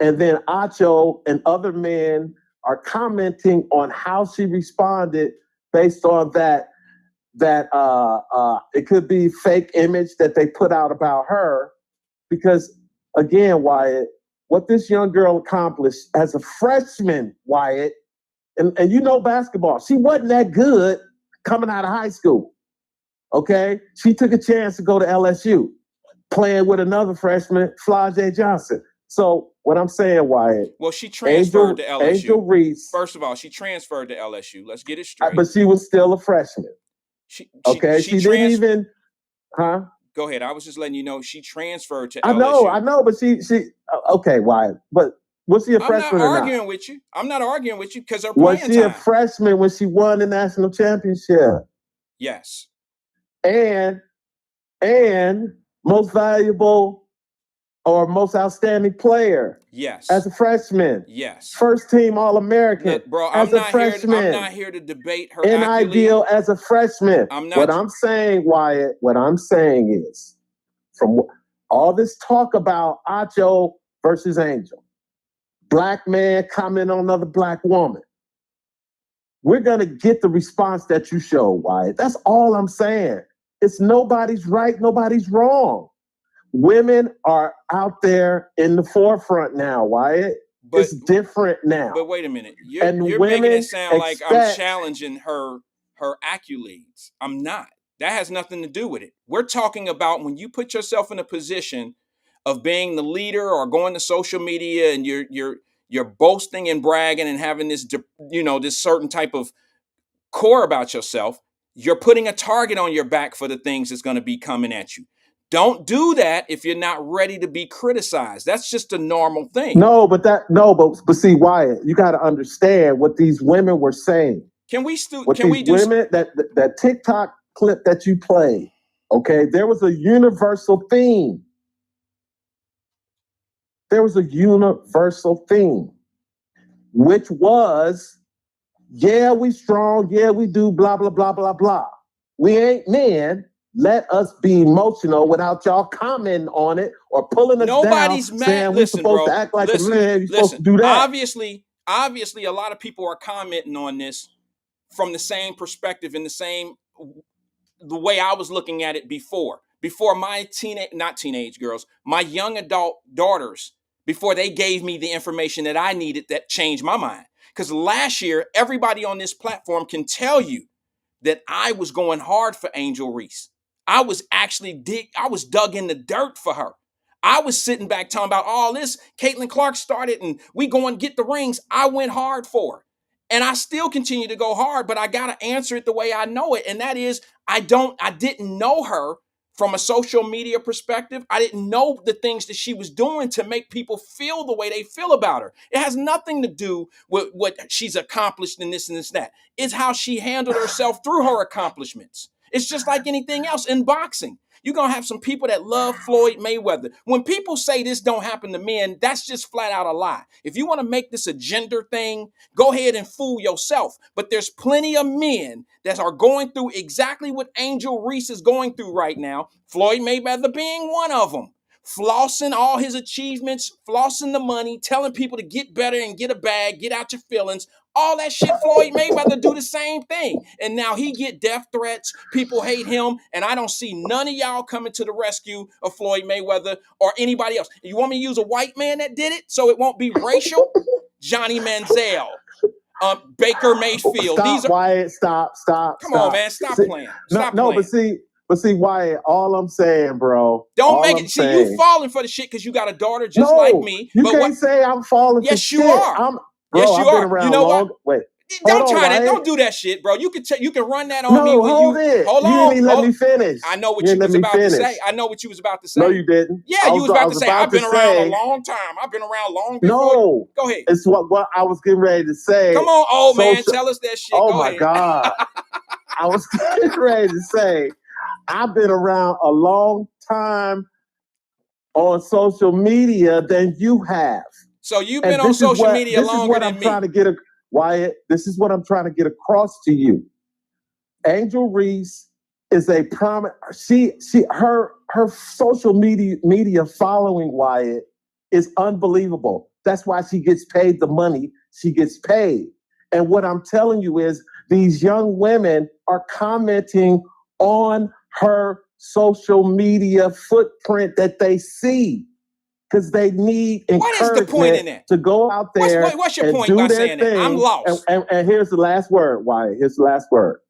and then Acho and other men are commenting on how she responded based on that it could be fake image that they put out about her. Because again, Wyatt, what this young girl accomplished as a freshman, Wyatt, and you know basketball, she wasn't that good coming out of high school. Okay? She took a chance to go to LSU, playing with another freshman, Flajay Johnson. So what I'm saying, Wyatt. Well, she transferred to LSU. Angel Reese. First of all, she transferred to LSU. Let's get it straight. But she was still a freshman. She didn't even, huh? Go ahead. I was just letting you know she transferred to LSU. I know, but she okay, Wyatt. But was she a freshman or not? I'm not arguing with you because her playing time. Was she a freshman when she won the national championship? Yes. And most valuable or most outstanding player. Yes. As a freshman. Yes. First team All-American. Look, bro, I'm not here to debate her NIL as a freshman. What I'm saying, Wyatt, is from all this talk about Acho versus Angel, black man comment on another black woman, we're going to get the response that you show, Wyatt. That's all I'm saying. It's nobody's right, nobody's wrong. Women are out there in the forefront now, Wyatt. But it's different now. But wait a minute. You're making it sound like I'm challenging her accolades. I'm not. That has nothing to do with it. We're talking about when you put yourself in a position of being the leader or going to social media and you're boasting and bragging and having this, this certain type of core about yourself. You're putting a target on your back for the things that's going to be coming at you. Don't do that if you're not ready to be criticized. That's just a normal thing. But see, Wyatt, you got to understand what these women were saying. That TikTok clip that you played? Okay, there was a universal theme. Which was, yeah, we strong, yeah, we do, blah, blah, blah, blah, blah. We ain't men. Let us be emotional without y'all commenting on it or pulling us Nobody's down. Mad. Saying we're supposed to act like a man. You're supposed to do that. Obviously, a lot of people are commenting on this from the same perspective and the way I was looking at it before. Before my my young adult daughters, before they gave me the information that I needed that changed my mind. Because last year, everybody on this platform can tell you that I was going hard for Angel Reese. I was dug in the dirt for her. I was sitting back talking about all this. Caitlin Clark started and we go and get the rings. I went hard for her. And I still continue to go hard, but I got to answer it the way I know it. And that is, I didn't know her from a social media perspective. I didn't know the things that she was doing to make people feel the way they feel about her. It has nothing to do with what she's accomplished in this and this, that. It's how she handled herself through her accomplishments. It's just like anything else in boxing. You're going to have some people that love Floyd Mayweather. When people say this don't happen to men, that's just flat out a lie. If you want to make this a gender thing, go ahead and fool yourself. But there's plenty of men that are going through exactly what Angel Reese is going through right now. Floyd Mayweather being one of them. Flossing all his achievements, flossing the money, telling people to get better and get a bag, get out your feelings. All that shit, Floyd Mayweather do the same thing. And now he get death threats. People hate him. And I don't see none of y'all coming to the rescue of Floyd Mayweather or anybody else. You want me to use a white man that did it so it won't be racial? Johnny Manziel, Baker Mayfield. Stop, Wyatt. Stop. Come on, man. Stop playing. Stop playing. But see, Wyatt, all I'm saying, bro. Don't make it. See, you falling for the shit because you got a daughter just like me. You can't say I'm falling for shit. Yes, you are. Yes, you are. You know what? Wait. Don't try that. Don't do that shit, bro. You can run that on me when hold it. Hold on. You didn't let me finish. I know what you was about to say. I know what you was about to say. No, you didn't. Yeah, you was about to say. I've been around a long time. I've been around long before. No. Go ahead. It's what I was getting ready to say. Come on, old man. Tell us that shit. Oh, Go my ahead. God. I was getting ready to say, I've been around a long time on social media than you have. So you've been on social media longer than me. Wyatt, this is what I'm trying to get across to you. Angel Reese is a prominent. Her social media following, Wyatt, is unbelievable. That's why she gets paid the money she gets paid. And what I'm telling you is these young women are commenting on her social media footprint that they see because they need encouragement. What is the point in that? To go out there. What's your point by saying that? I'm lost. And here's the last word, Wyatt. Here's the last word.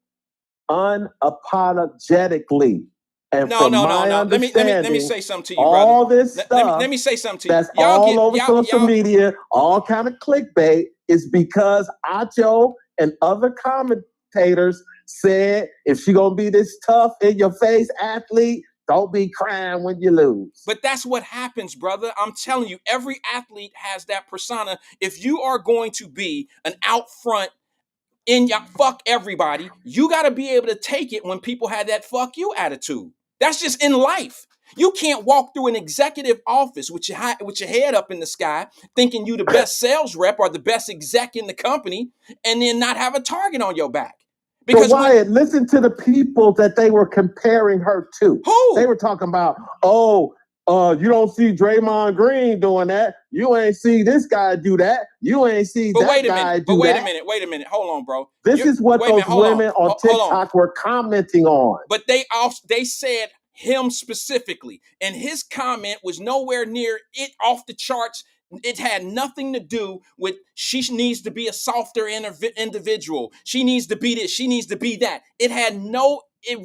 Unapologetically. And no. Let me say something to you, brother. All this stuff. Let me say something to you. That's all over social media, all kind of clickbait, is because Acho and other commentators said if she gonna be this tough in your face athlete, don't be crying when you lose. But that's what happens, brother. I'm telling you, every athlete has that persona. If you are going to be an out front in your fuck everybody, you got to be able to take it when people have that fuck you attitude. That's just in life. You can't walk through an executive office with your head up in the sky thinking you the best sales rep or the best exec in the company and then not have a target on your back. Because Wyatt, listen to the people that they were comparing her to. Who? They were talking about, you don't see Draymond Green doing that. You ain't see this guy do that. You ain't see that guy do that. But wait a minute. Hold on, bro. This is what those women on TikTok were commenting on. But they said him specifically, and his comment was nowhere near it off the charts. It had nothing to do with she needs to be a softer individual. She needs to be this. She needs to be that. It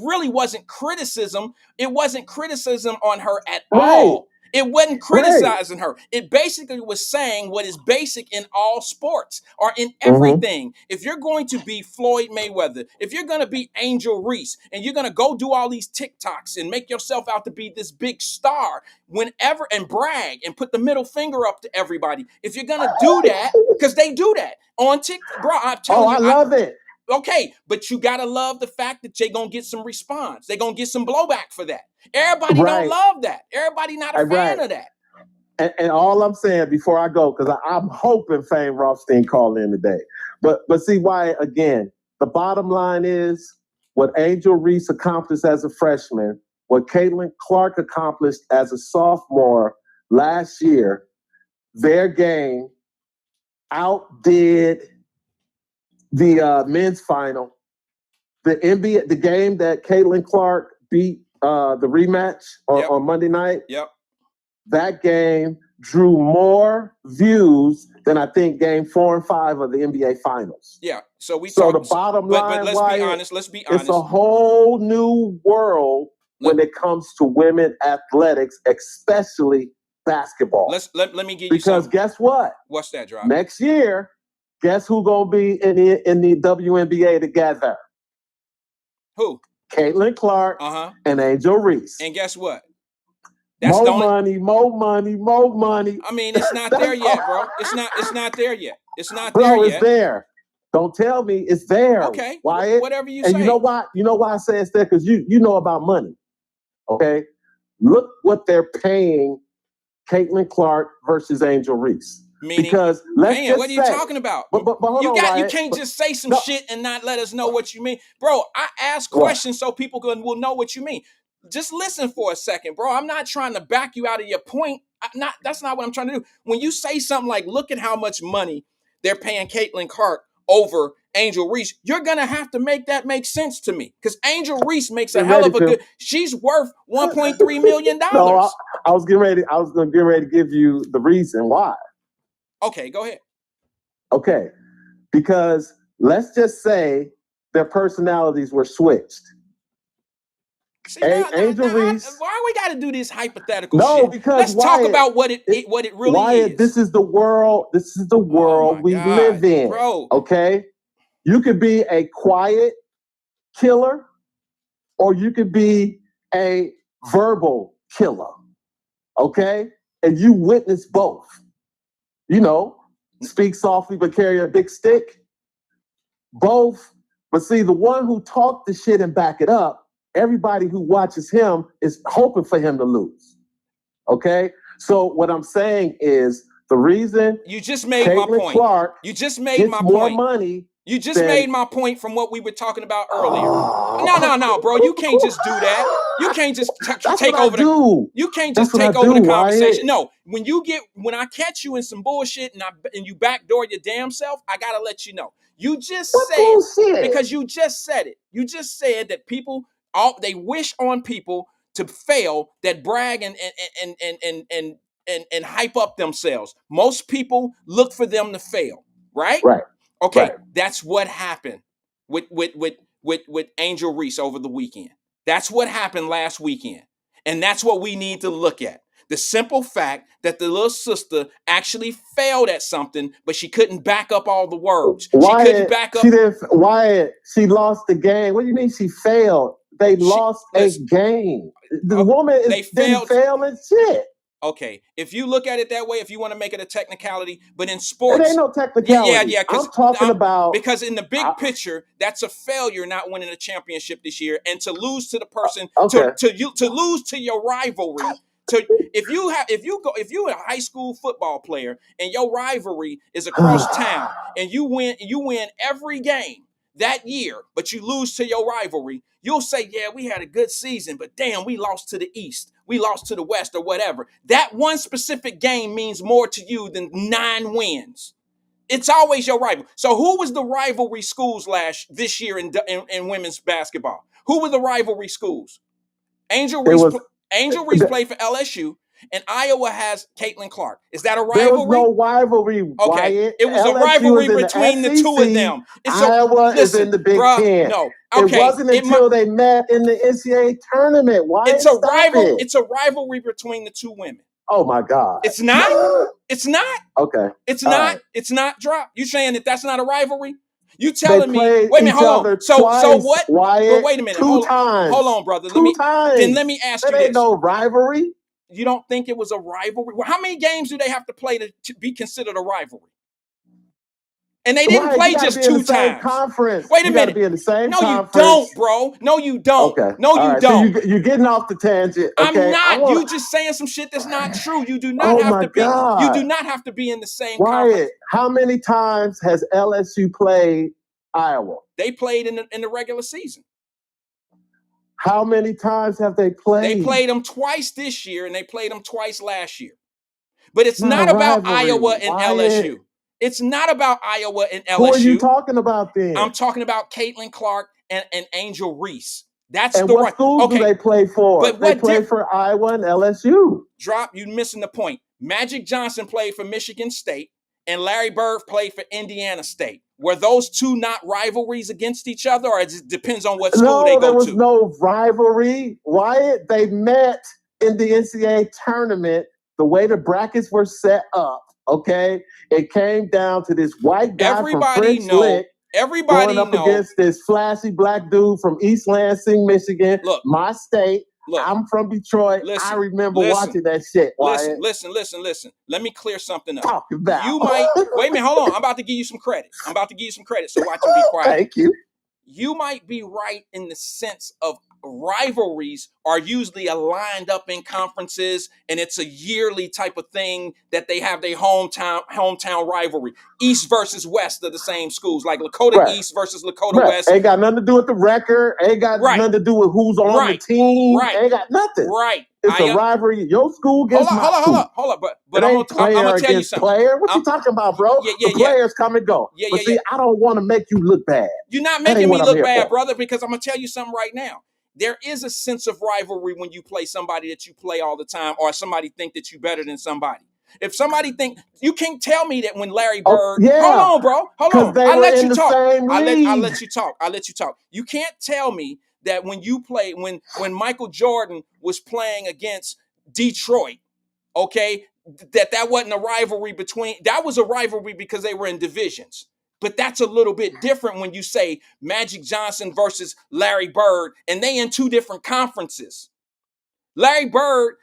really wasn't criticism. It wasn't criticism on her at all. It wasn't criticizing her. It basically was saying what is basic in all sports or in everything. If you're going to be Floyd Mayweather, if you're going to be Angel Reese, and you're going to go do all these TikToks and make yourself out to be this big star whenever and brag and put the middle finger up to everybody, if you're going to do that, because they do that on TikTok, bro, I'm telling you. I love it. Okay, but you gotta love the fact that they're gonna get some response. They're gonna get some blowback for that. Everybody don't love that. Everybody not a fan of that. And all I'm saying before I go, because I'm hoping Fame Rothstein call in today. But see why, again, the bottom line is what Angel Reese accomplished as a freshman, what Caitlin Clark accomplished as a sophomore last year, their game outdid the men's final, the NBA, the game that Caitlin Clark beat the rematch on Monday night. Yep. That game drew more views than I think game 4 and 5 of the NBA finals. Yeah. So the bottom line, but let's be honest. It's a whole new world when it comes to women athletics, especially basketball. Let me give you because guess what? What's that, Drop? Next year, guess who's gonna be in the WNBA together? Who? Caitlin Clark and Angel Reese. And guess what? That's more money. I mean, it's not there yet, bro. It's not there yet. It's not there yet. It's there. Don't tell me it's there. Okay. Wyatt. Whatever you say. And you know why? You know why I say it's there? Because you know about money. Okay, look what they're paying Caitlin Clark versus Angel Reese. Meaning, because let's man, just what are you talking about? But hold you on, got Wyatt, you can't just say some no. shit and not let us know what you mean, bro. I ask questions so people will know what you mean. Just listen for a second, bro. I'm not trying to back you out of your point. That's not what I'm trying to do. When you say something like, "Look at how much money they're paying Caitlin Clark over Angel Reese," you're gonna have to make that make sense to me, because Angel Reese makes a hell of a good. She's worth $1.3 million. No, I was getting ready. I was going to get ready to give you the reason why. Okay, go ahead. Okay, because let's just say their personalities were switched. See, Angel Reese. Why we got to do this hypothetical shit? No, because let's talk about what it really Wyatt, is. This is the world. This is the world we live in, bro. Okay, you could be a quiet killer, or you could be a verbal killer. Okay, and you witness both. You know, speak softly but carry a big stick. Both, but see, the one who talked the shit and back it up, everybody who watches him is hoping for him to lose. Okay? So what I'm saying is the reason you just made Caitlin my point. Clark you just made my more point. Money. You just made my point from what we were talking about earlier. No, bro. You can't just do that. You can't just take over the. You can't just take over the conversation. No, when I catch you in some bullshit and you backdoor your damn self, I gotta let you know. You just said, because you just said it. You just said that people they wish on people to fail that brag and hype up themselves. Most people look for them to fail, right? Right. Okay, right. That's what happened with Angel Reese over the weekend. That's what happened last weekend. And that's what we need to look at. The simple fact that the little sister actually failed at something, but she couldn't back up all the words. She couldn't back up. Wyatt, she lost the game. What do you mean she failed? They lost a game. The woman didn't fail in shit. Okay, if you look at it that way, if you want to make it a technicality, but in sports, it ain't no technicality. Yeah. I'm talking about because in the big picture, that's a failure not winning a championship this year, and to lose to the person, to lose to your rivalry. If you're a high school football player and your rivalry is across town and you win every game that year, but you lose to your rivalry, you'll say, yeah, we had a good season, but damn, we lost to the East. We lost to the West or whatever. That one specific game means more to you than 9 wins. It's always your rival. So who was the rivalry schools this year in women's basketball? Who were the rivalry schools? Angel Reese played for LSU, and Iowa has Caitlin Clark. Is that a rivalry? There was no rivalry, Okay, Wyatt. it was LSU a rivalry between the two of them. Iowa is in the Big Ten. No, okay. It wasn't until they met in the NCAA tournament. Wyatt, it's a rival. It's a rivalry between the two women. Oh my God! It's not. It's not. Okay. It's not. Right. It's not. Drop. You saying that's not a rivalry? You telling me? Wait a minute. Hold on. So what? Wyatt, but wait a minute. Hold on, brother. Let me ask you this. Ain't no rivalry. You don't think it was a rivalry? Well, how many games do they have to play to be considered a rivalry? And they didn't play just 2 times. Conference. Wait a minute. Be in the same no, conference. You don't, bro. No, you don't. Okay. No, you don't. So you're getting off the tangent. Okay? I'm not. You just saying some shit that's not true. You do not have to be. You do not have to be in the same conference. How many times has LSU played Iowa? They played in the regular season. How many times have they played? They played them twice this year, and they played them twice last year. But it's not about Iowa and LSU. It's not about Iowa and LSU. Who are you talking about then? I'm talking about Caitlin Clark and Angel Reese. That's and what schools do they play for? But they play for Iowa and LSU. Drop, you missing the point. Magic Johnson played for Michigan State, and Larry Bird played for Indiana State. Were those two not rivalries against each other, or it depends on what school they go to? No, there was no rivalry. Wyatt, they met in the NCAA tournament. The way the brackets were set up, okay, it came down to this white guy from French Lick going up against this flashy black dude from East Lansing, Michigan. Look, my state. Look, I'm from Detroit. I remember watching that shit. Wyatt. Listen. Let me clear something up. Talk about. You might wait a minute. Hold on. I'm about to give you some credit. So watch me be quiet. Thank you. you might be right in the sense of rivalries are usually aligned up in conferences, and it's a yearly type of thing that they have their hometown rivalry. East versus West of the same schools, like Lakota Right. East versus Lakota Right. West. Ain't got nothing to do with the record. Ain't got Right. nothing to do with who's on Right. the team. Right. Ain't got nothing. Right. It's a rivalry. Your school against my school. Hold up. But It I'm ain't gonna player tell you against something. player. What you talking about, bro? The players come and go. Yeah, but yeah, see, I don't want to make you look bad. You're not That ain't making me what I'm look here bad, for. brother, because I'm gonna tell you something right now. There is a sense of rivalry when you play somebody that you play all the time, or somebody think that you better than somebody. If somebody think, you can't tell me that when Larry Bird, hold on, bro, hold on. They I were let in you the talk. same I league. let you talk. I let you talk. You can't tell me that when you play, when Michael Jordan was playing against Detroit, okay, that wasn't a rivalry between, that was a rivalry because they were in divisions. But that's a little bit different when you say Magic Johnson versus Larry Bird, and they in two different conferences. Larry Bird,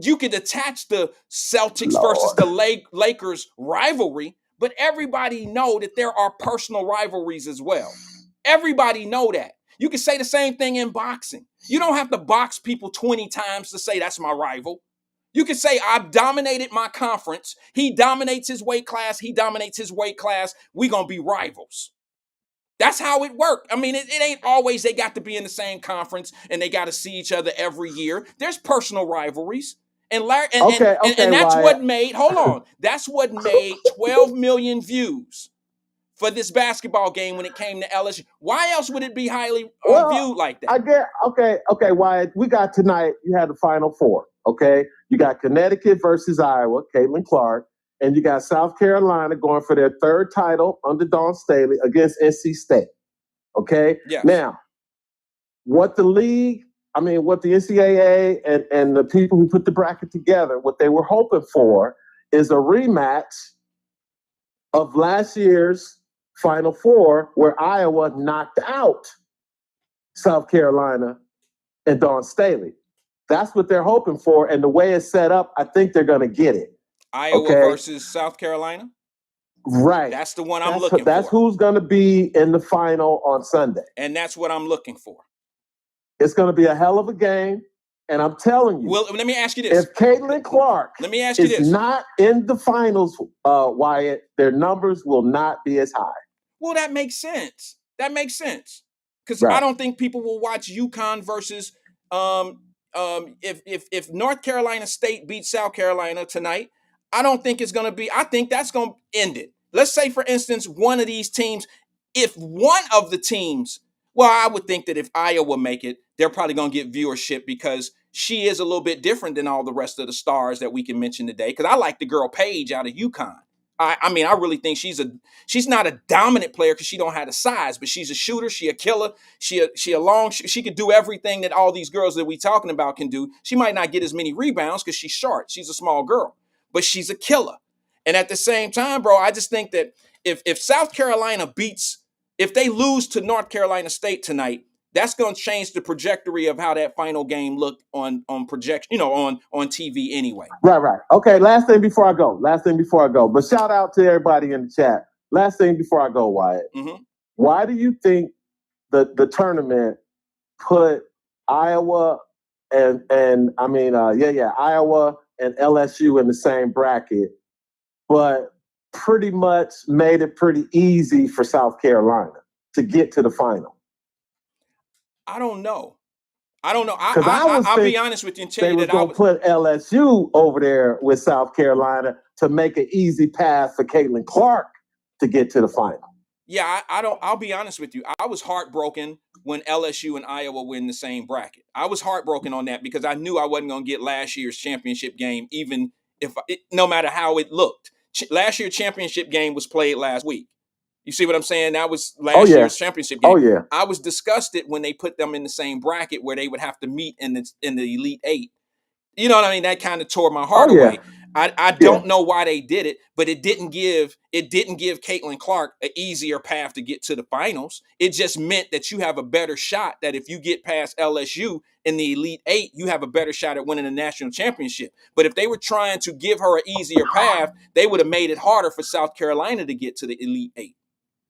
you could attach the Celtics versus the Lakers rivalry, but everybody know that there are personal rivalries as well. Everybody know that. You can say the same thing in boxing. You don't have to box people 20 times to say that's my rival. You can say, I've dominated my conference. He dominates his weight class. He dominates his weight class. We're going to be rivals. That's how it worked. I mean, it ain't always they got to be in the same conference and they got to see each other every year. There's personal rivalries. And Larry, and that's Wyatt. what made, hold on, that's what made 12 million views for this basketball game when it came to LSU. Why else would it be highly viewed like that? I get, okay, Wyatt, we got tonight, you had the Final Four, okay? You got Connecticut versus Iowa, Caitlin Clark, and you got South Carolina going for their third title under Dawn Staley against NC State, okay? Yes. Now, what the league, what the NCAA and the people who put the bracket together, what they were hoping for is a rematch of last year's Final Four where Iowa knocked out South Carolina and Dawn Staley. That's what they're hoping for. And the way it's set up, I think they're going to get it. Iowa versus South Carolina? Right. That's the one I'm looking for. That's who's going to be in the final on Sunday. And that's what I'm looking for. It's going to be a hell of a game. And I'm telling you. Well, let me ask you this. If Caitlin Clark is not in the finals, Wyatt, their numbers will not be as high. Well, that makes sense. That makes sense. Because I don't think people will watch UConn versus if North Carolina State beats South Carolina tonight, I don't think it's going to be, I think that's going to end it. Let's say, for instance, one of these teams, if one of the teams, well, I would think that if Iowa make it, they're probably going to get viewership because she is a little bit different than all the rest of the stars that we can mention today. Because I like the girl Paige out of UConn. I mean, I really think she's not a dominant player because she don't have the size, but she's a shooter. She a killer. She could do everything that all these girls that we talking about can do. She might not get as many rebounds because she's short. She's a small girl, but she's a killer. And at the same time, bro, I just think that if South Carolina if they lose to North Carolina State tonight, that's going to change the trajectory of how that final game looked on projection, on TV anyway. Right. Okay, last thing before I go. But shout out to everybody in the chat. Last thing before I go, Wyatt. Mm-hmm. Why do you think the tournament put Iowa Iowa and LSU in the same bracket, but pretty much made it pretty easy for South Carolina to get to the final? I don't know. I'll be honest with you and tell you that I was going to put LSU over there with South Carolina to make an easy path for Caitlin Clark to get to the final. Yeah, I'll be honest with you. I was heartbroken when LSU and Iowa were in the same bracket. I was heartbroken on that because I knew I wasn't going to get last year's championship game, even no matter how it looked. Last year's championship game was played last week. You see what I'm saying? That was last year's championship game. Oh, yeah. I was disgusted when they put them in the same bracket where they would have to meet in the Elite Eight. You know what I mean? That kind of tore my heart away. I don't know why they did it, but it didn't give Caitlin Clark an easier path to get to the finals. It just meant that you have a better shot, that if you get past LSU in the Elite Eight, you have a better shot at winning a national championship. But if they were trying to give her an easier path, they would have made it harder for South Carolina to get to the Elite Eight.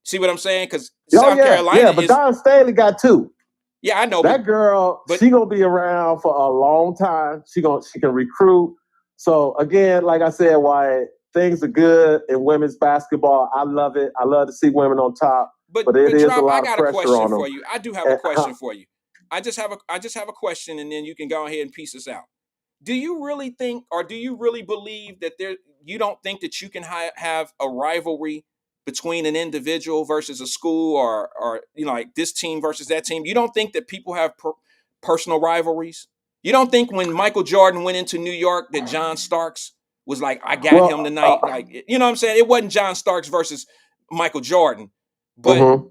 See what I'm saying? Because Oh South yeah, Carolina but is. Don Staley got 2. Yeah, I know. That girl, but she gonna be around for a long time. She can recruit. So again, like I said, Wyatt, things are good in women's basketball. I love it. I love to see women on top. But it is Drop, a lot I of got a pressure question on them. for you. I do have a question for you. I just have a question, and then you can go ahead and piece us out. Do you really think, or do you really believe that you don't think that you can have a rivalry between an individual versus a school, or like this team versus that team? You don't think that people have personal rivalries? You don't think when Michael Jordan went into New York that John Starks was like, I got him tonight? Like, you know what I'm saying? It wasn't John Starks versus Michael Jordan. But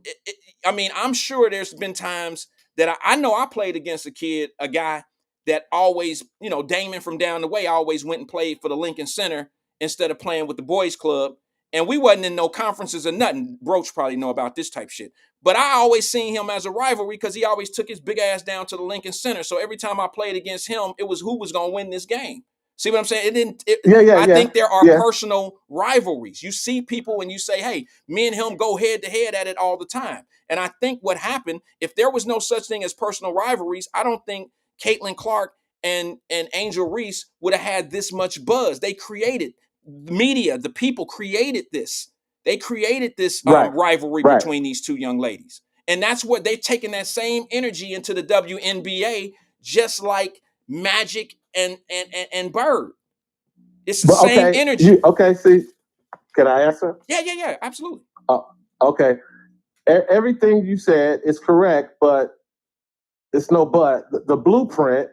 I mean, I'm sure there's been times that I know I played against a guy that always, Damon from down the way always went and played for the Lincoln Center instead of playing with the boys club. And we wasn't in no conferences or nothing. Broach probably know about this type shit. But I always seen him as a rivalry because he always took his big ass down to the Lincoln Center. So every time I played against him, it was who was going to win this game. See what I'm saying? I think there are personal rivalries. You see people and you say, hey, me and him go head to head at it all the time. And I think what happened, if there was no such thing as personal rivalries, I don't think Caitlin Clark and Angel Reese would have had this much buzz. They created the media, the people created this. They created this rivalry between these two young ladies. And that's what they've taken that same energy into the WNBA, just like Magic and Bird. It's the same energy. See, can I answer? Yeah, absolutely. Okay. Everything you said is correct, but it's no but. The blueprint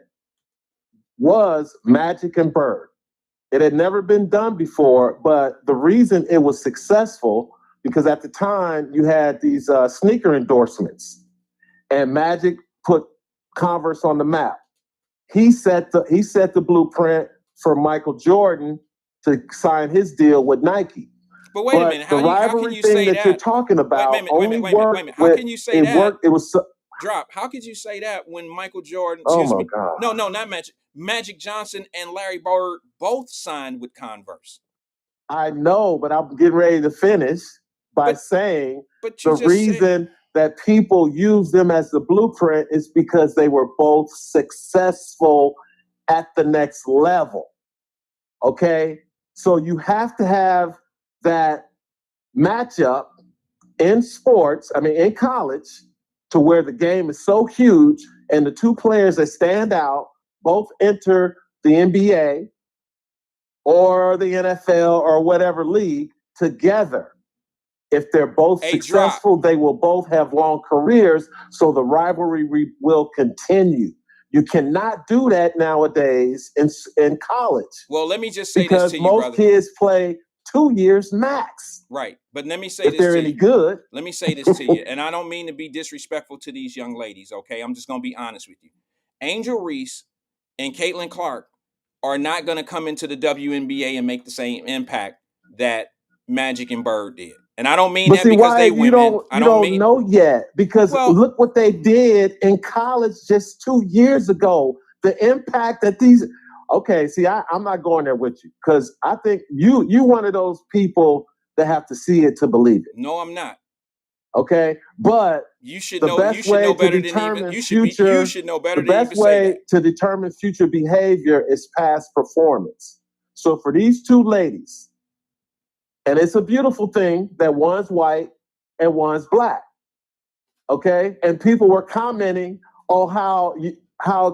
was Magic and Bird. It had never been done before, but the reason it was successful, because at the time you had these sneaker endorsements, and Magic put Converse on the map. He set the blueprint for Michael Jordan to sign his deal with Nike. But wait a minute, how can you say that you're talking about wait a minute. How can you say that? It was Drop. How could you say that when Michael Jordan? Oh my God! No, not Magic. Magic Johnson and Larry Bird both signed with Converse. I know, but I'm getting ready to finish by saying the reason that people use them as the blueprint is because they were both successful at the next level. Okay, so you have to have that matchup in sports. I mean, in college, to where the game is so huge, and the two players that stand out both enter the NBA or the NFL or whatever league together. If they're both successful, they will both have long careers, so the rivalry will continue. You cannot do that nowadays in college. Well, let me just say this to you, brother. Because most kids play 2 years max. Right, but let me say this if they're any good. Let me say this to you, and I don't mean to be disrespectful to these young ladies, okay? I'm just going to be honest with you. Angel Reese and Caitlin Clark are not going to come into the WNBA and make the same impact that Magic and Bird did. And I don't mean that because they women. You don't know yet, because look what they did in college just 2 years ago. The impact that these. Okay, see, I'm not going there with you, because I think you one of those people that have to see it to believe it. No, I'm not. Okay, but you should know better than even you should know better than even say that. The best way to determine future behavior is past performance. So for these two ladies, and it's a beautiful thing that one's white and one's black. Okay, and people were commenting on how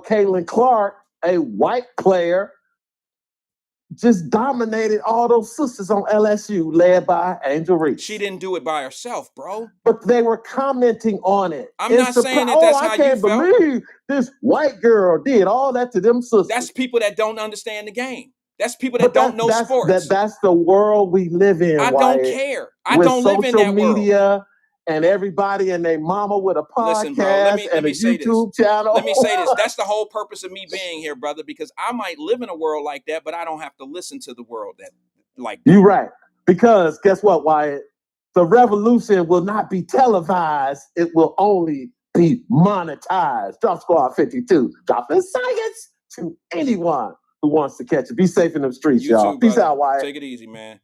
Caitlin Clark, a white player, just dominated all those sisters on LSU, led by Angel Reese. She didn't do it by herself, bro. But they were commenting on it. I'm not saying that that's how you felt. I can't believe this white girl did all that to them sisters. That's people that don't understand the game. That's people that don't know sports. That's the world we live in. I don't care. I don't live in that world. Media and everybody and their mama with a podcast and a YouTube channel. Let me say this. That's the whole purpose of me being here, brother, because I might live in a world like that, but I don't have to listen to the world that like that. You're right. Because guess what, Wyatt? The revolution will not be televised. It will only be monetized. Drop Squad 52. Dropping science to anyone who wants to catch it. Be safe in the streets, y'all. Peace out, Wyatt. Take it easy, man.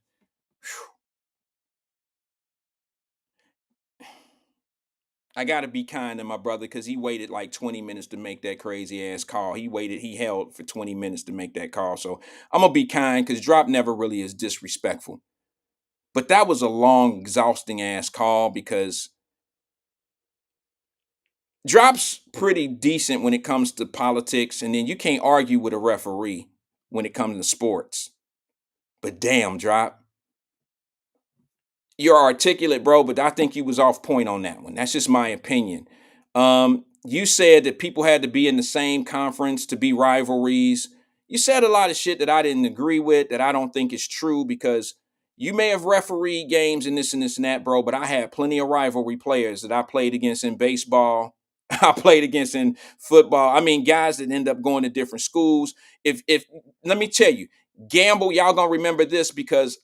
I gotta be kind to my brother because he waited like 20 minutes to make that crazy ass call. He held for 20 minutes to make that call. So I'm gonna be kind because drop never really is disrespectful. But that was a long, exhausting ass call because drop's pretty decent when it comes to politics, and then you can't argue with a referee when it comes to sports. But damn, drop. You're articulate, bro, but I think you was off point on that one. That's just my opinion. You said that people had to be in the same conference to be rivalries. You said a lot of shit that I didn't agree with, that I don't think is true, because you may have refereed games and this and this and that, bro, but I had plenty of rivalry players that I played against in baseball. I played against in football. I mean, guys that end up going to different schools. If let me tell you, Gamble, y'all gonna remember this because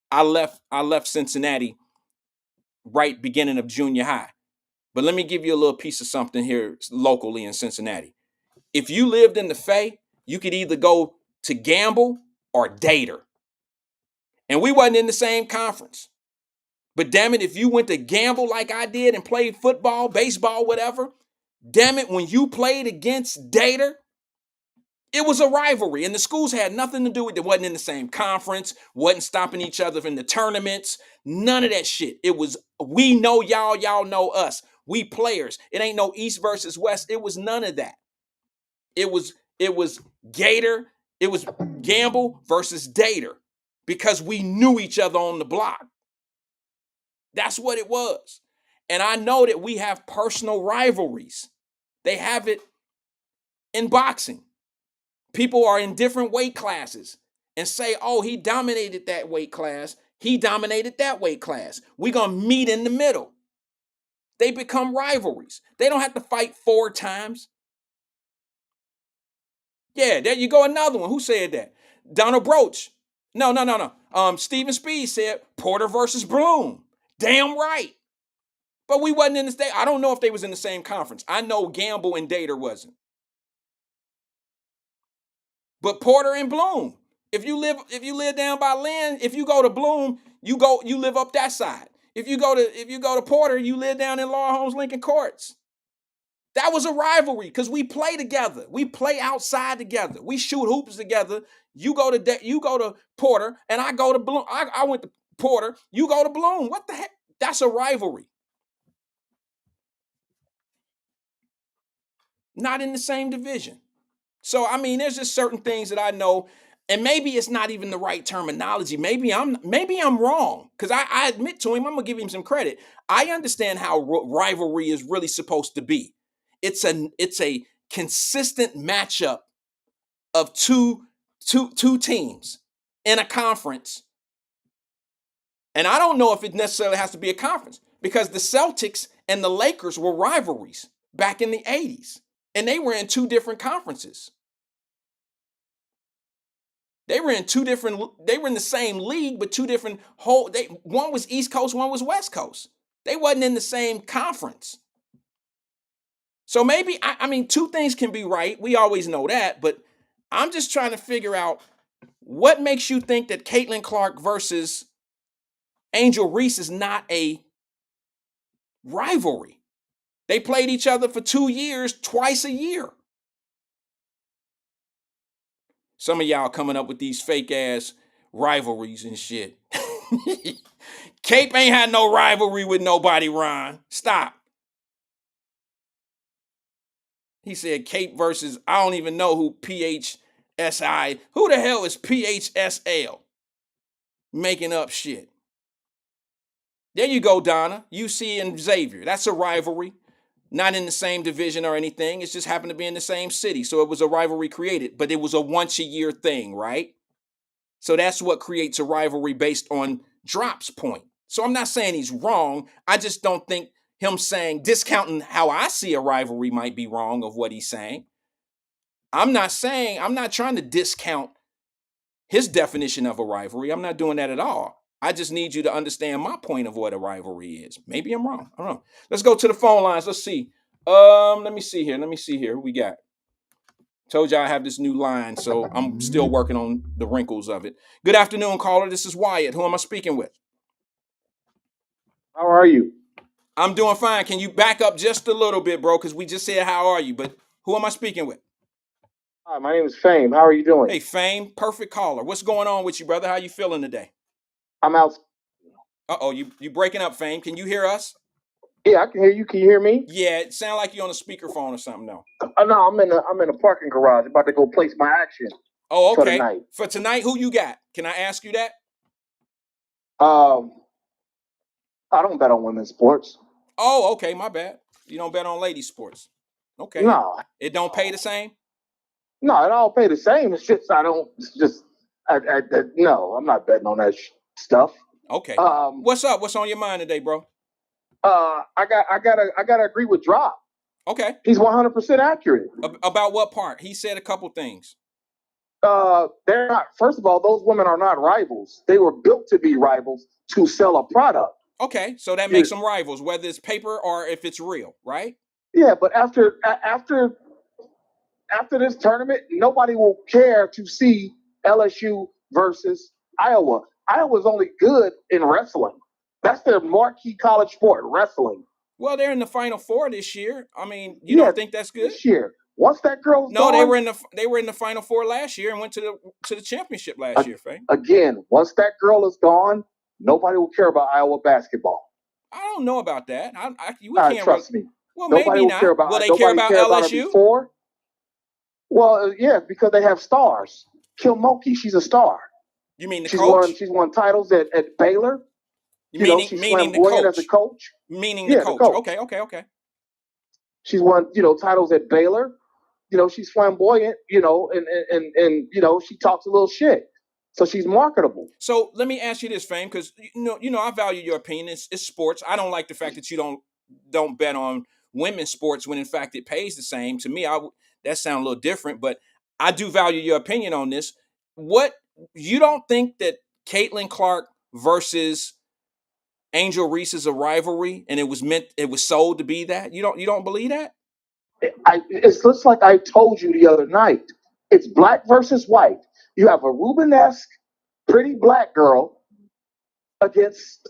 I left Cincinnati right beginning of junior high. But let me give you a little piece of something here locally in Cincinnati. If you lived in the Fay, you could either go to Gamble or Dater. And we wasn't in the same conference. But damn it, if you went to Gamble like I did and played football, baseball, whatever, damn it, when you played against Dater, it was a rivalry, and the schools had nothing to do with it. Wasn't in the same conference, wasn't stopping each other in the tournaments, none of that shit. It was, we know y'all, y'all know us. We players. It ain't no East versus West. It was none of that. It was Gator, it was Gamble versus Dater, because we knew each other on the block. That's what it was. And I know that we have personal rivalries. They have it in boxing. People are in different weight classes and say, oh, he dominated that weight class. He dominated that weight class. We're going to meet in the middle. They become rivalries. They don't have to fight 4 times. Yeah, there you go. Another one. Who said that? Donald Broach. No. Stephen Speed said Porter versus Bloom. Damn right. But we wasn't in the state. I don't know if they was in the same conference. I know Gamble and Dater wasn't. But Porter and Bloom. If you live down by Lynn, if you go to Bloom, you live up that side. If you go to Porter, you live down in Law Holmes Lincoln Courts. That was a rivalry because we play together. We play outside together. We shoot hoops together. You go to Porter, and I go to Bloom. I went to Porter. You go to Bloom. What the heck? That's a rivalry. Not in the same division. So, I mean, there's just certain things that I know, and maybe it's not even the right terminology. Maybe I'm wrong, because I admit to him, I'm going to give him some credit. I understand how rivalry is really supposed to be. It's a consistent matchup of two teams in a conference. And I don't know if it necessarily has to be a conference, because the Celtics and the Lakers were rivalries back in the 80s. And they were in 2 different conferences. They were in the same league, but 2 different one was East Coast, one was West Coast. They wasn't in the same conference. So maybe, I mean, 2 things can be right. We always know that, but I'm just trying to figure out what makes you think that Caitlin Clark versus Angel Reese is not a rivalry. They played each other for 2 years, twice a year. Some of y'all coming up with these fake ass rivalries and shit. Cape ain't had no rivalry with nobody, Ron. Stop. He said Cape versus, I don't even know who PHSI. Who the hell is PHSL? Making up shit. There you go, Donna. UC and Xavier. That's a rivalry. Not in the same division or anything. It just happened to be in the same city. So it was a rivalry created, but it was a once-a-year thing, right? So that's what creates a rivalry based on Drop's point. So I'm not saying he's wrong. I just don't think him discounting how I see a rivalry might be wrong of what he's saying. I'm not trying to discount his definition of a rivalry. I'm not doing that at all. I just need you to understand my point of what a rivalry is. Maybe I'm wrong. I don't know. Let's go to the phone lines. Let's see. Let me see here. Who we got? Told you I have this new line, so I'm still working on the wrinkles of it. Good afternoon, caller. This is Wyatt. Who am I speaking with? How are you? I'm doing fine. Can you back up just a little bit, bro? Because we just said, how are you? But who am I speaking with? Hi, my name is Fame. How are you doing? Hey, Fame, perfect caller. What's going on with you, brother? How you feeling today? I'm out. Uh-oh, you breaking up, Fame. Can you hear us? Yeah, I can hear you. Can you hear me? Yeah, it sound like you're on a speakerphone or something, though. No, I'm in a parking garage, about to go place my action. Oh, For okay. tonight. For tonight, who you got? Can I ask you that? I don't bet on women's sports. Oh, okay, my bad. You don't bet on lady sports. Okay. No, It don't pay the same? no, it all pay the same. It's just I don't. It's just no, I'm not betting on that stuff. Okay. What's up? What's on your mind today, bro? I gotta agree with Drop. Okay. He's 100% accurate. About what part? He said a couple things. They're not. First of all, those women are not rivals. They were built to be rivals to sell a product. Okay, so that makes them rivals, whether it's paper or if it's real, right? Yeah, but after this tournament, nobody will care to see LSU versus Iowa. Iowa's only good in wrestling. That's their marquee college sport, wrestling. Well, they're in the Final Four this year. I mean, you don't think that's good? This year, once that girl's no, gone, they were in the Final Four last year and went to the championship last year, Faye. Again, once that girl is gone, nobody will care about Iowa basketball. I don't know about that. We can't trust me. Well, nobody maybe will not. Care about, will they care about LSU? Before? Well, yeah, because they have stars. Kilmoki, she's a star. You mean the coach? She's won titles at Baylor. Meaning the coach. As a coach. Meaning the coach. Okay. She's won, titles at Baylor. She's flamboyant, and she talks a little shit. So she's marketable. So let me ask you this, Fame, because I value your opinion. It's sports. I don't like the fact that you don't bet on women's sports when in fact it pays the same. To me, that sounds a little different, but I do value your opinion on this. What, you don't think that Caitlin Clark versus Angel Reese is a rivalry, and it was sold to be that? You don't believe that? It's just like I told you the other night. It's black versus white. You have a Rubenesque, pretty black girl against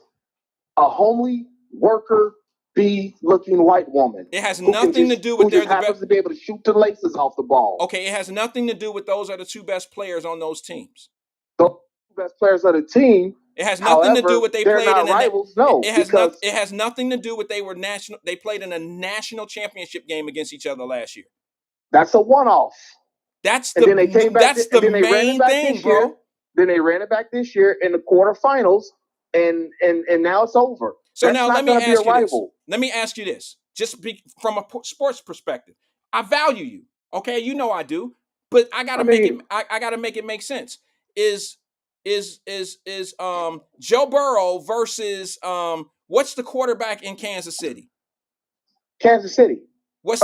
a homely worker bee-looking white woman. It has nothing to do with who happens to be able to shoot the laces off the ball. Okay, it has nothing to do with those are the two best players on those teams. The best players of the team. It has nothing to do with they played in rivals. No, it has nothing to do with they played in a national championship game against each other last year. That's a one-off. That's the main thing, bro. Then they ran it back this year in the quarterfinals, and now it's over. So now let me ask you this. Let me ask you this. Just from a sports perspective, I value you. Okay, you know I do, but I gotta make it make sense. Is Joe Burrow versus what's the quarterback in Kansas City? Kansas City. What's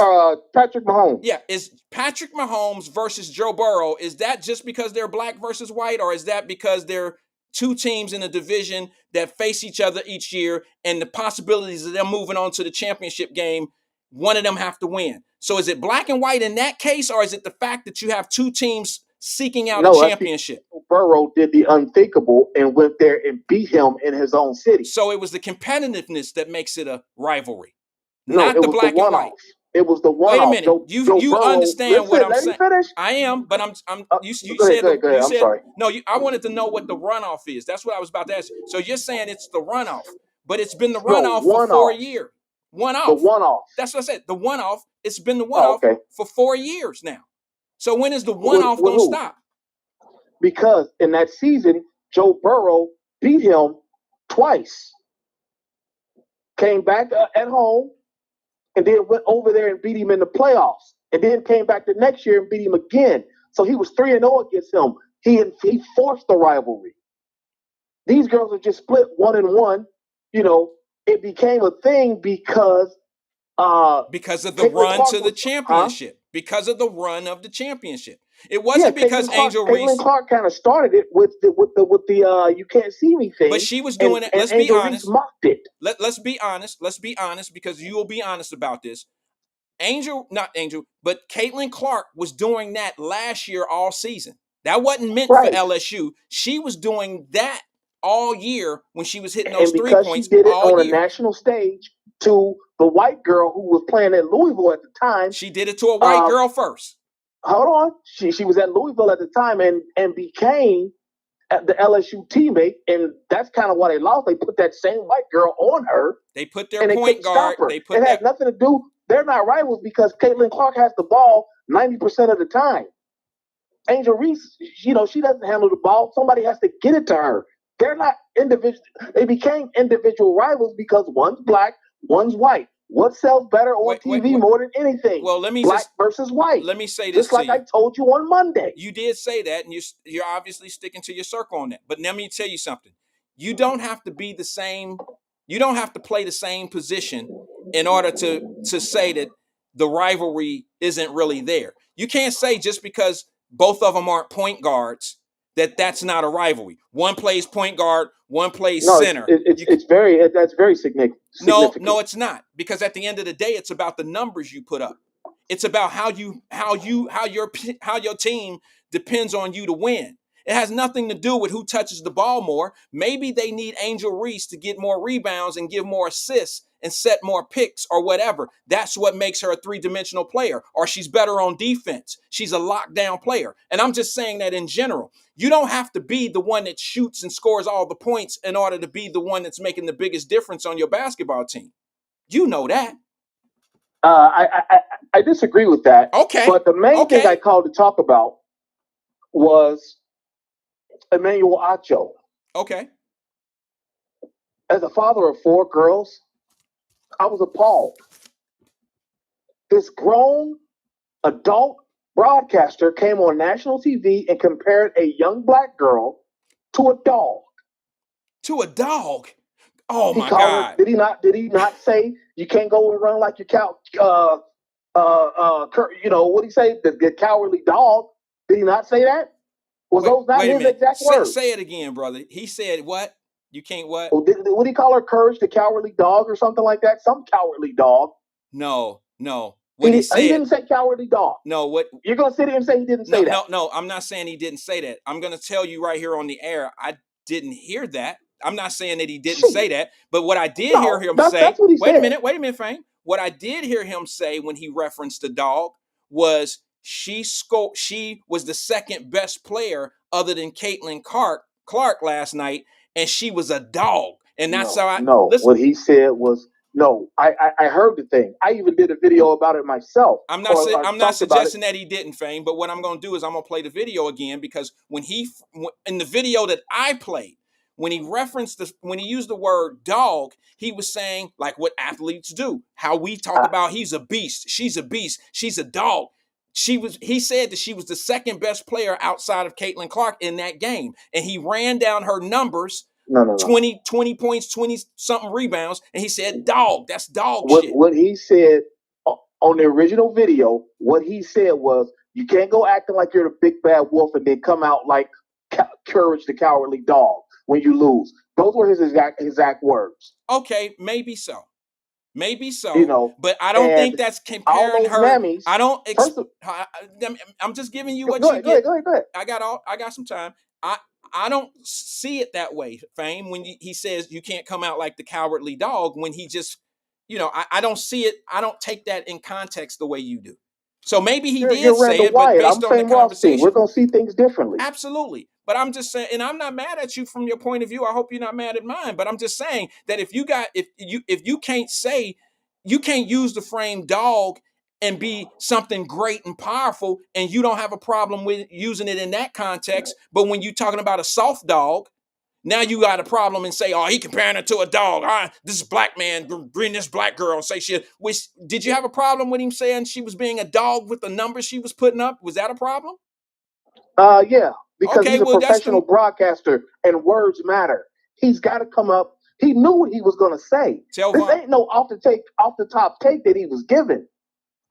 Patrick Mahomes? Yeah, is Patrick Mahomes versus Joe Burrow, is that just because they're black versus white, or is that because they're two teams in a division that face each other each year, and the possibilities of them moving on to the championship game, one of them have to win? So is it black and white in that case, or is it the fact that you have two teams seeking out a championship? Burrow did the unthinkable and went there and beat him in his own city. So it was the competitiveness that makes it a rivalry, no, not the black and white. It was the one. Wait a minute. You understand what I'm saying? I am, but you said I'm sorry. No, I wanted to know what the runoff is. That's what I was about to ask you. So you're saying it's the runoff, but it's been the runoff for 4 years. One-off. The one-off. That's what I said. The one-off. It's been the one-off for 4 years now. So when is the one-off going to stop? Because in that season, Joe Burrow beat him twice. Came back at home, and then went over there and beat him in the playoffs. And then came back the next year and beat him again. So he was 3-0 against him. He forced the rivalry. These girls are just split 1-1. It became a thing because of the run to the championship. Because of the run of the championship. It wasn't because Angel Reese. Caitlin Clark kind of started it with the you can't see me thing. But she was doing it. Let's be honest. Mocked it. Let's be honest. Let's be honest, because you will be honest about this. But Caitlin Clark was doing that last year all season. That wasn't meant for LSU. She was doing that all year when she was hitting those 3 points. She did it on a national stage to the white girl who was playing at Louisville at the time. She did it to a white girl first. Hold on. She was at Louisville at the time and became the LSU teammate, and that's kind of why they lost. They put that same white girl on her. They put their point guard. It has nothing to do. They're not rivals because Caitlin Clark has the ball 90% of the time. Angel Reese, she doesn't handle the ball. Somebody has to get it to her. They're not individual. They became individual rivals because one's black, one's white. What sells better on TV more than anything? Well, black versus white. Let me say this. Just like I told you on Monday. You did say that, and you're obviously sticking to your circle on that. But let me tell you something. You don't have to be the same. You don't have to play the same position in order to say that the rivalry isn't really there. You can't say just because both of them aren't point guards that's not a rivalry. One plays point guard, one plays center. That's very significant. No, it's not, because at the end of the day, it's about the numbers you put up. It's about how your team depends on you to win. It has nothing to do with who touches the ball more. Maybe they need Angel Reese to get more rebounds and give more assists and set more picks or whatever. That's what makes her a three-dimensional player, or she's better on defense. She's a lockdown player. And I'm just saying that in general. You don't have to be the one that shoots and scores all the points in order to be the one that's making the biggest difference on your basketball team. You know that. I disagree with that. Okay. But the main thing I called to talk about was Emmanuel Acho. Okay. As a father of 4 girls, I was appalled. This grown adult broadcaster came on national TV and compared a young black girl to a dog. To a dog? Oh my God! Did he not say you can't go and run like your cow? What did he say? The cowardly dog. Did he not say that? Was those not his exact words? Say it again, brother. He said what? You can't what? Well, what did he call her? Courage the cowardly dog or something like that? Some cowardly dog. No. He didn't say cowardly dog. No, what? You're going to sit here and say he didn't say that? No, I'm not saying he didn't say that. I'm going to tell you right here on the air, I didn't hear that. I'm not saying that he didn't say that, but what I did hear him say, that's what he wait said. a minute, Fame. What I did hear him say when he referenced the dog was she was the second best player other than Caitlin Clark last night, and she was a dog. And that's how I listen. What he said was I heard the thing. I even did a video about it myself. I'm not suggesting that he didn't, Fame, but what I'm going to do is I'm going to play the video again, because in the video that I played, when he used the word dog, he was saying like what athletes do, how we talk about he's a beast, she's a beast, she's a dog. He said that she was the second best player outside of Caitlin Clark in that game. And he ran down her numbers. No. 20 points, 20 something rebounds, and he said dog. That's dog shit. What he said on the original video, what he said was, you can't go acting like you're the big bad wolf and then come out like Courage the cowardly dog when you lose. Those were his exact words. Okay, maybe so. But I don't think that's comparing her. Mammies, I'm just giving you what you get. Go ahead. I got some time. I don't see it that way, Fame, when he says you can't come out like the cowardly dog, when he just, I don't see it. I don't take that in context the way you do. So maybe he did say it, but based on the conversation, we're going to see things differently. Absolutely. But I'm just saying, and I'm not mad at you from your point of view. I hope you're not mad at mine, but I'm just saying that if you can't use the frame dog and be something great and powerful, and you don't have a problem with using it in that context, but when you're talking about a soft dog, now you got a problem and say, oh, he comparing it to a dog. This black man bring this black girl and say shit. Did you have a problem with him saying she was being a dog with the numbers she was putting up? Was that a problem? Yeah, because he's a professional broadcaster and words matter. He's got to come up. He knew what he was going to say. This ain't no off the top take that he was given.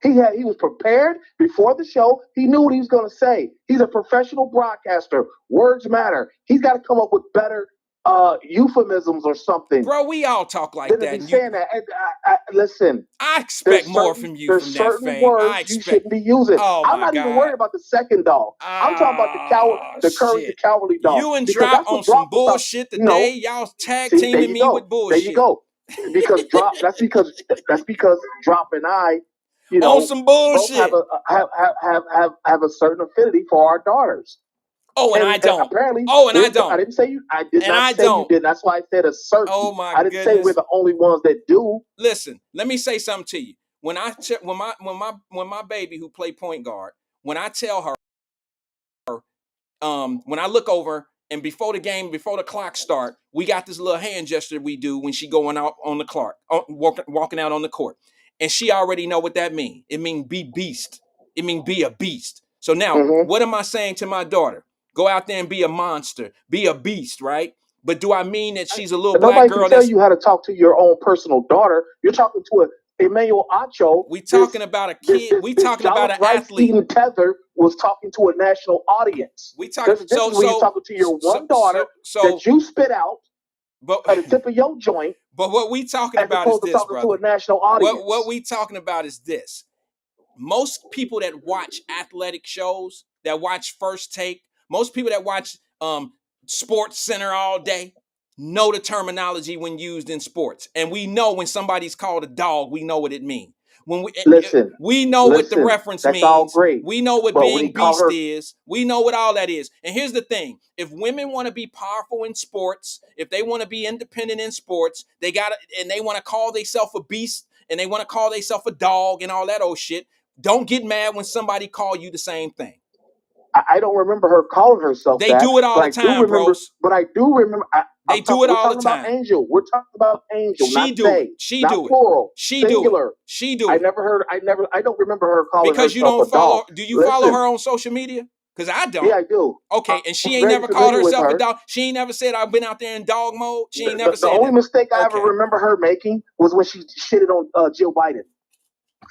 He was prepared before the show. He knew what he was going to say. He's a professional broadcaster. Words matter. He's got to come up with better euphemisms or something. Bro, we all talk like that. Listen, I expect more from you. There's certain words you shouldn't be using. I'm not even worried about the second dog. I'm talking about the Courage the cowardly dog. You and Drop on some bullshit today. Y'all tag teaming me with bullshit. There you go. because Drop and I, On some both bullshit. have a certain affinity for our daughters. Oh, and I don't. Apparently, Oh, and I I don't. didn't say you. I did And not I say you don't. did. That's why I said a certain. Oh my I didn't say we're goodness. the only ones that do. Listen, let me say something to you. When my baby who play point guard, when I tell her, when I look over and before the clock start, we got this little hand gesture we do when she going out on the clock, walking out on the court, and she already know what that means. It means be beast. It means be a beast. So now, what am I saying to my daughter? Go out there and be a monster, be a beast, right? But do I mean that she's a little black Nobody girl can tell you how to talk to your own personal daughter. You're talking to Emmanuel Acho. We talking about a kid. We talking about an athlete. Eating Tether was talking to a national audience. We talk. There's a difference when you're talking to your one daughter that you spit out at the tip of your joint. But what we talking about is this, brother. To a national audience. What we talking about is this. Most people that watch athletic shows, that watch First Take, most people that watch Sports Center all day know the terminology when used in sports. And we know when somebody's called a dog, we know what it means. When we know what the reference means. All great. We know what being beast is. We know what all that is. And here's the thing. If women want to be powerful in sports, if they want to be independent in sports, they want to call themselves a beast and they want to call themselves a dog and all that old shit. Don't get mad when somebody call you the same thing. I don't remember her calling herself that. They do it all the time, bros. But I do remember. They do it all the time. About Angel. We're talking about Angel. She not do they, it. She not do plural, it. She singular. do it. She do it. I don't remember her calling because herself you don't a follow. dog. Do you follow her on social media? Because I don't. Yeah, I do. Okay, and she ain't never called herself a dog. She ain't never said I've been out there in dog mode. She ain't never said that. The only mistake I ever remember her making was when she shitted on Jill Biden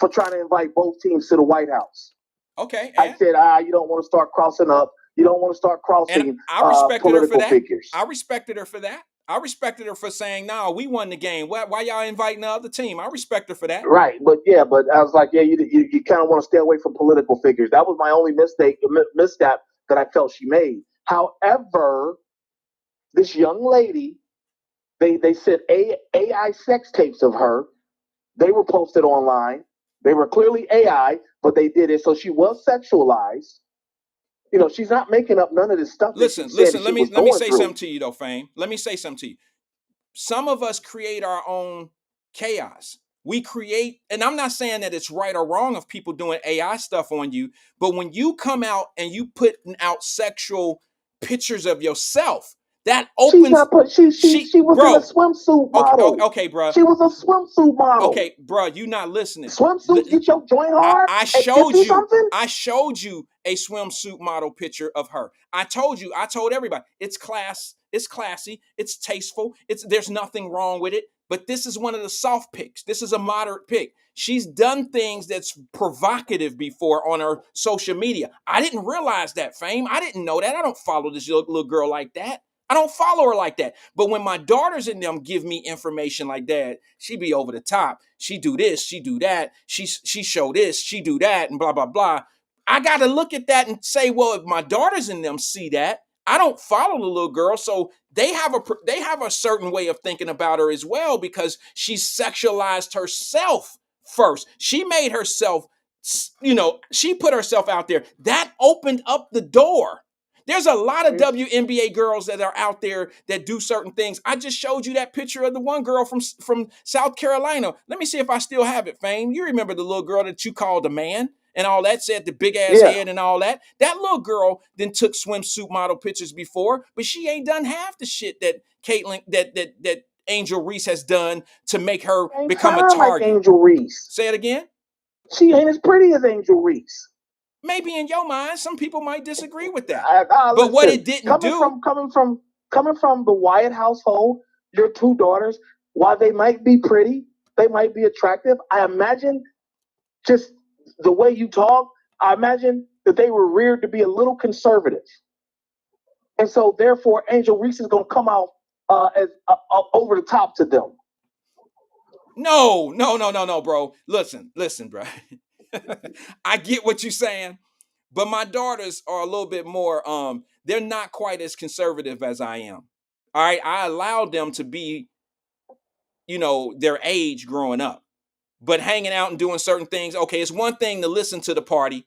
for trying to invite both teams to the White House. Okay, I said, you don't want to start crossing up. You don't want to start crossing and I respected her for that. Figures. I respected her for that. I respected her for saying, "No, we won the game. Why y'all inviting the other team?" I respect her for that. Right, but I was like, you kind of want to stay away from political figures. That was my only misstep that I felt she made. However, this young lady, they sent AI sex tapes of her. They were posted online. They were clearly AI, but they did it. So she was sexualized. She's not making up none of this stuff. Listen. Let me say something to you, though, Fame. Let me say something to you. Some of us create our own chaos. We create, and I'm not saying that it's right or wrong of people doing AI stuff on you, but when you come out and you put out sexual pictures of yourself, that opens. She was in a swimsuit model. Okay, bro. She was a swimsuit model. Okay, bro, you not listening. Swimsuits get your joint hard. I showed you. Something? I showed you a swimsuit model picture of her. I told everybody. It's class. It's classy. It's tasteful. There's nothing wrong with it. But this is one of the soft picks. This is a moderate pick. She's done things that's provocative before on her social media. I didn't realize that, Fame. I didn't know that. I don't follow this little girl like that. I don't follow her like that. But when my daughters and them give me information like that, she be over the top. She do this, she do that. She show this, she do that, and blah, blah, blah. I got to look at that and say, well, if my daughters and them see that, I don't follow the little girl, so they have a certain way of thinking about her as well because she sexualized herself first. She made herself, she put herself out there. That opened up the door. There's a lot of WNBA girls that are out there that do certain things. I just showed you that picture of the one girl from South Carolina. Let me see if I still have it, Fame. You remember the little girl that you called a man and all that, said the big ass head and all that. That little girl then took swimsuit model pictures before, but she ain't done half the shit that Caitlyn, that Angel Reese has done to make her become a target. Like Angel Reese. Say it again. She ain't as pretty as Angel Reese. Maybe in your mind, some people might disagree with that. But listen, what it didn't coming from the Wyatt household, your two daughters, while they might be pretty, they might be attractive. I imagine just the way you talk, I imagine that they were reared to be a little conservative. And so therefore Angel Reese is going to come out as over the top to them. No, bro. Listen, bro. I get what you're saying, but my daughters are a little bit more, they're not quite as conservative as I am. All right. I allowed them to be, their age growing up. But hanging out and doing certain things, okay, it's one thing to listen to the party,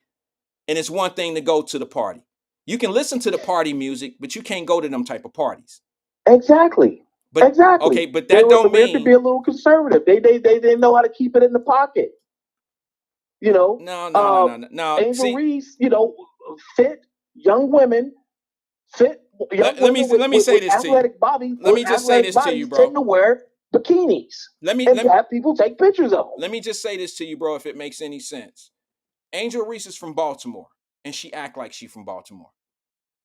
and it's one thing to go to the party. You can listen to the party music, but you can't go to them type of parties. Exactly. But exactly. okay, but that don't They have to mean be a little conservative. They know how to keep it in the pocket. no. Angel See, Reese, fit young women, fit young let me women say with this to you. athletic bodies. Let me just say this to you, bro. Tend to wear bikinis Let me and have people take pictures of them. Let me just say this to you, bro, if it makes any sense. Angel Reese is from Baltimore, and she act like she from Baltimore.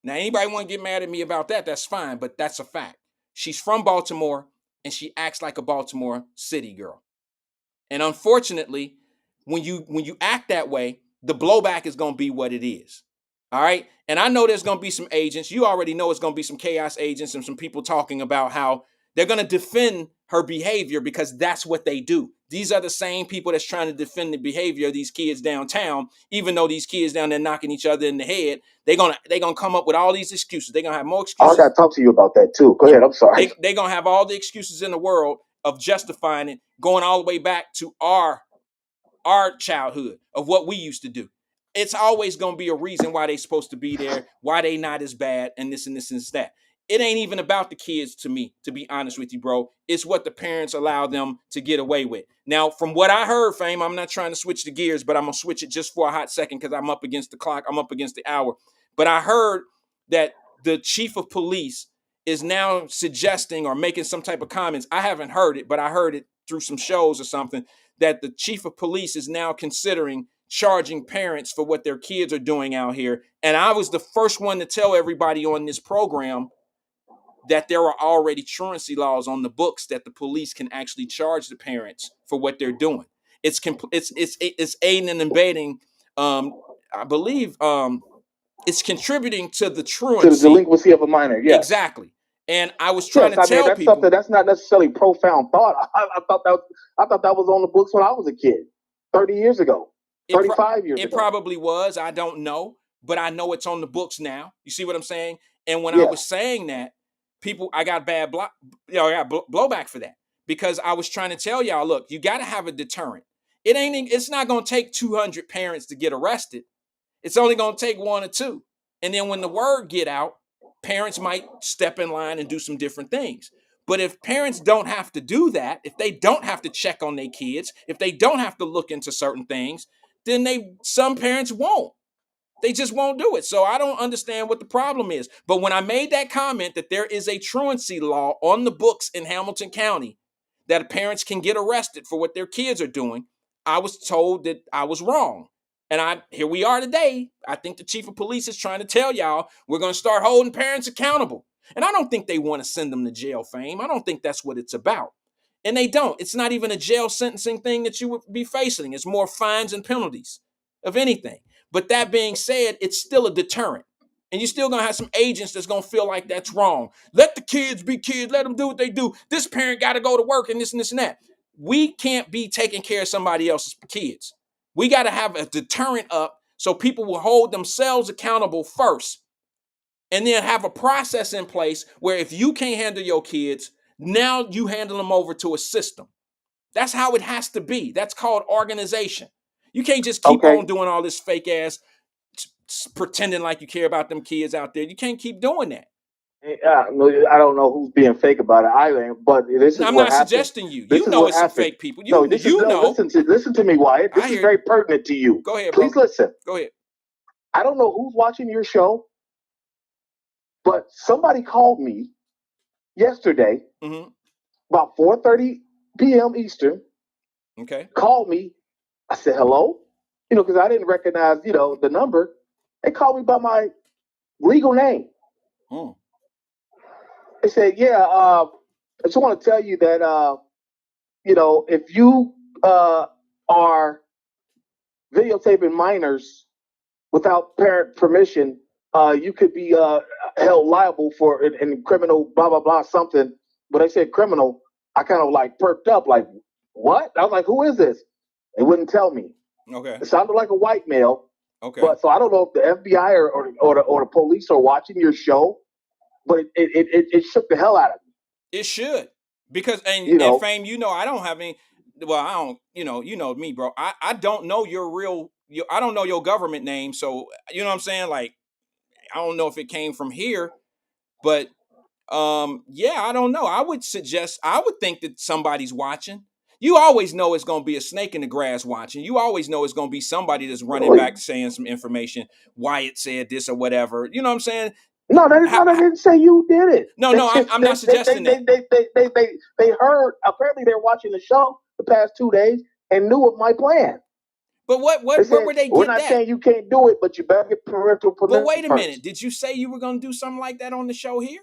Now, anybody want to get mad at me about that, that's fine, but that's a fact. She's from Baltimore, and she acts like a Baltimore city girl. And unfortunately, when you act that way, the blowback is going to be what it is. All right? And I know there's going to be some agents. You already know it's going to be some chaos agents and some people talking about how they're going to defend her behavior because that's what they do. These are the same people that's trying to defend the behavior of these kids downtown, even though these kids down there knocking each other in the head. They're gonna come up with all these excuses. They're going to have more excuses. I got to talk to you about that too. Go ahead. I'm sorry. They're going to have all the excuses in the world of justifying it, going all the way back to our childhood of what we used to do. It's always going to be a reason why they supposed to be there, why they not as bad, and this and this and that. It ain't even about the kids to me, to be honest with you, bro. It's what the parents allow them to get away with. Now, from what I heard, Fame, I'm not trying to switch the gears, but I'm going to switch it just for a hot second because I'm up against the clock. I'm up against the hour. But I heard that the chief of police is now suggesting or making some type of comments. I haven't heard it, but I heard it through some shows or something, that the chief of police is now considering charging parents for what their kids are doing out here. And I was the first one to tell everybody on this program that there are already truancy laws on the books that the police can actually charge the parents for what they're doing. It's aiding and abetting. I believe it's contributing to the truancy, to the delinquency of a minor. Yes, exactly. And I was trying to tell that's people something that's not necessarily profound thought. I thought that was on the books when I was a kid, 30 years ago, 35 years ago. It probably was. I don't know, but I know it's on the books now. You see what I'm saying? And when I was saying that, I got I got blowback for that because I was trying to tell y'all, look, you got to have a deterrent. It's not going to take 200 parents to get arrested. It's only going to take 1 or 2. And then when the word get out, parents might step in line and do some different things. But if parents don't have to do that, if they don't have to check on their kids, if they don't have to look into certain things, then some parents won't. They just won't do it. So I don't understand what the problem is. But when I made that comment that there is a truancy law on the books in Hamilton County that parents can get arrested for what their kids are doing, I was told that I was wrong. And here we are today. I think the chief of police is trying to tell y'all we're going to start holding parents accountable. And I don't think they want to send them to jail, Fame. I don't think that's what it's about. And they don't. It's not even a jail sentencing thing that you would be facing. It's more fines and penalties of anything. But that being said, it's still a deterrent. And you're still going to have some agents that's going to feel like that's wrong. Let the kids be kids. Let them do what they do. This parent got to go to work and this and this and that. We can't be taking care of somebody else's kids. We got to have a deterrent up so people will hold themselves accountable first. And then have a process in place where if you can't handle your kids, now you handle them over to a system. That's how it has to be. That's called organization. You can't just keep on doing all this fake ass pretending like you care about them kids out there. You can't keep doing that. I don't know who's being fake about it either, but this is I'm what not happened. suggesting you. You know it's some fake people. Listen to me, Wyatt. This is very pertinent to you. Go ahead, bro. Please listen. Go ahead. I don't know who's watching your show, but somebody called me yesterday about 4:30 p.m. Eastern. Okay. Called me. I said, hello? Because I didn't recognize, the number. They called me by my legal name. They said, yeah, I just want to tell you that, if you are videotaping minors without parent permission, you could be held liable for in criminal blah, blah, blah, something. But they said criminal. I kind of like perked up like, what? I was like, who is this? They wouldn't tell me. Okay. It sounded like a white male. Okay. But so I don't know if the FBI or the police are watching your show, but it shook the hell out of me. It should, Because You know, Fame, I don't have any. Well, I don't. You know me, bro. I don't know your real. I don't know your government name, so you know what I'm saying. Like, I don't know if it came from here, but yeah, I don't know. I would think that somebody's watching. You always know it's going to be a snake in the grass watching. You always know it's going to be somebody that's running back saying some information. Wyatt said this or whatever. You know what I'm saying? no, they didn't say you did it. No, I'm not suggesting that. They heard. Apparently, they're watching the show the past 2 days and knew of my plan. But where would they get We're not that? saying you can't do it, but you better get parental permission. But wait a first. minute. Did you say you were going to do something like that on the show here?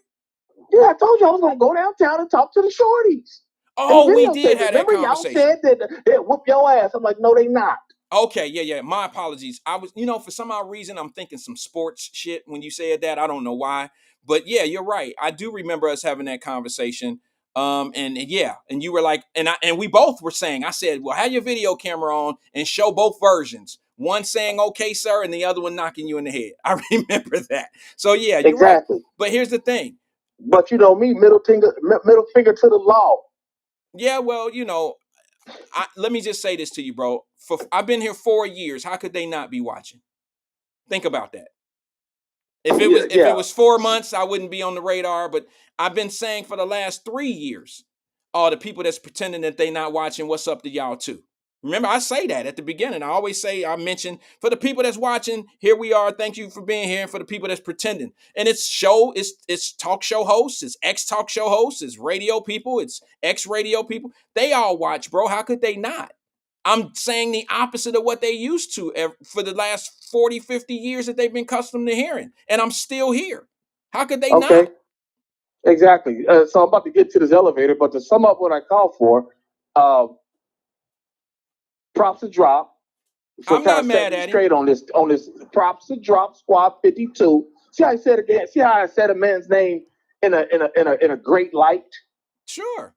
Yeah, I told you I was going to go downtown and talk to the shorties. Oh, we did have that Remember, conversation. y'all said that they'll whoop your ass. I'm like, no, they not. Okay, yeah. My apologies. I was, for some odd reason, I'm thinking some sports shit when you said that. I don't know why. But yeah, you're right. I do remember us having that conversation. And you were like, and we both were saying, I said, well, have your video camera on and show both versions. One saying, okay, sir, and the other one knocking you in the head. I remember that. So yeah, you're exactly. Right. But here's the thing. But you know me, middle finger to the law. Yeah, well, let me just say this to you, bro. I've been here 4 years. How could they not be watching? Think about that. If it was 4 months, I wouldn't be on the radar. But I've been saying for the last 3 years, all the people that's pretending that they not watching, what's up to y'all too? Remember, I say that at the beginning. I mention for the people that's watching, here we are. Thank you for being here. And for the people that's pretending, and it's talk show hosts, it's ex-talk show hosts, it's radio people, it's ex-radio people. They all watch, bro. How could they not? I'm saying the opposite of what they used to for the last 40, 50 years that they've been accustomed to hearing. And I'm still here. How could they not? Exactly. So I'm about to get to this elevator, but to sum up what I called for, props to drop. So I'm not mad at straight on this props to drop squad 52. See how I said again? See how I said a man's name in a great light? Sure.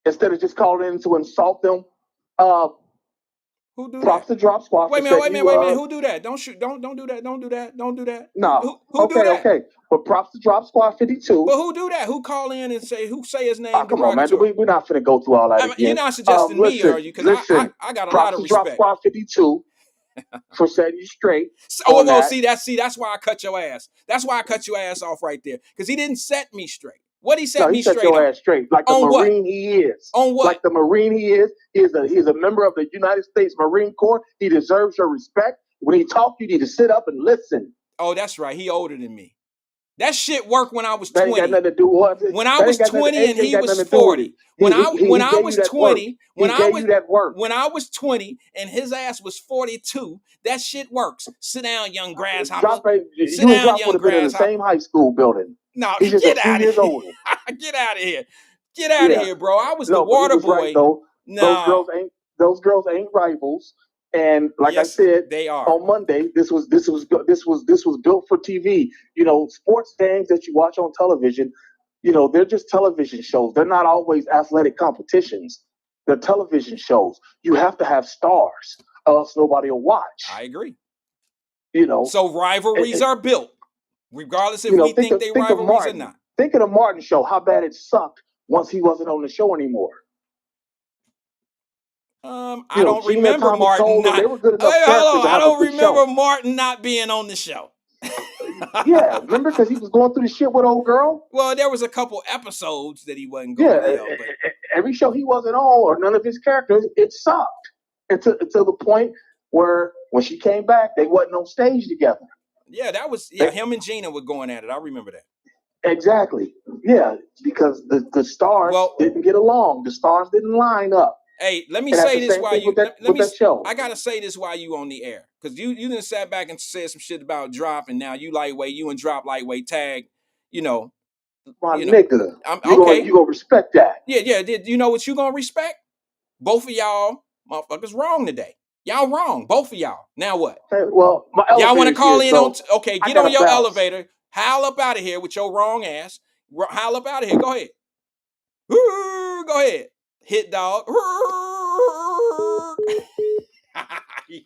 Instead of just calling in to insult them. Who do props that? To drop squad. Wait a minute. Who do that? Don't shoot. Don't do that. Don't do that. No. Who do that? Okay. But props to drop squad 52. But who do that? Who call in and say his name? Come on, man. We're not finna go through all that again. You're not suggesting me, are you? Because I got a lot of respect. Drop squad 52 for setting you straight. That's why I cut your ass. That's why I cut your ass off right there. Because he didn't set me straight. What he set me straight on? He set your ass straight, like the Marine he is. On what? Like the Marine he is. He's a member of the United States Marine Corps. He deserves your respect. When he talks, you need to sit up and listen. Oh, that's right. He older than me. That shit worked when I was 20. That ain't got nothing to do with it. When I was 20 and he was 40. When I was 20 and his ass was 42, that shit works. Sit down, young grasshopper. Sit down, young grasshopper. In the same high school building. No, he's just a few years older. Get out of here. Get out of here, bro. I was the water boy. Right, though. No. Those girls ain't rivals. And like I said, they are. On Monday, this was built for TV. You know, sports games that you watch on television, they're just television shows. They're not always athletic competitions. They're television shows. You have to have stars, else nobody will watch. I agree. So rivalries are built, regardless if we think they rivalries or not. Think of the Martin show, how bad it sucked once he wasn't on the show anymore. I don't remember Martin not. I don't remember Martin not being on the show. Yeah, remember because he was going through the shit with old girl. Well, there was a couple episodes that he wasn't going. Yeah, every show he wasn't on or none of his characters, it sucked. Until the point where when she came back, they wasn't on stage together. Yeah, him and Gina were going at it. I remember that. Exactly. Yeah, because the stars didn't get along. The stars didn't line up. Hey, let me say this while you. I gotta say this while you on the air because you done sat back and said some shit about Drop and now you lightweight. You and Drop lightweight tag. My nigga. You gonna respect that? Yeah. You know what you gonna respect? Both of y'all motherfuckers wrong today. Y'all wrong, both of y'all. Now what? Well, y'all want to call in on? Okay, get on your elevator. Howl up out of here with your wrong ass. Howl up out of here. Go ahead. Go ahead. Hit dog. Hey,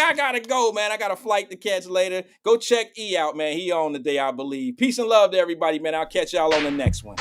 I gotta go, man. I got a flight to catch later. Go check E out, man. He on the day, I believe. Peace and love to everybody, man. I'll catch y'all on the next one.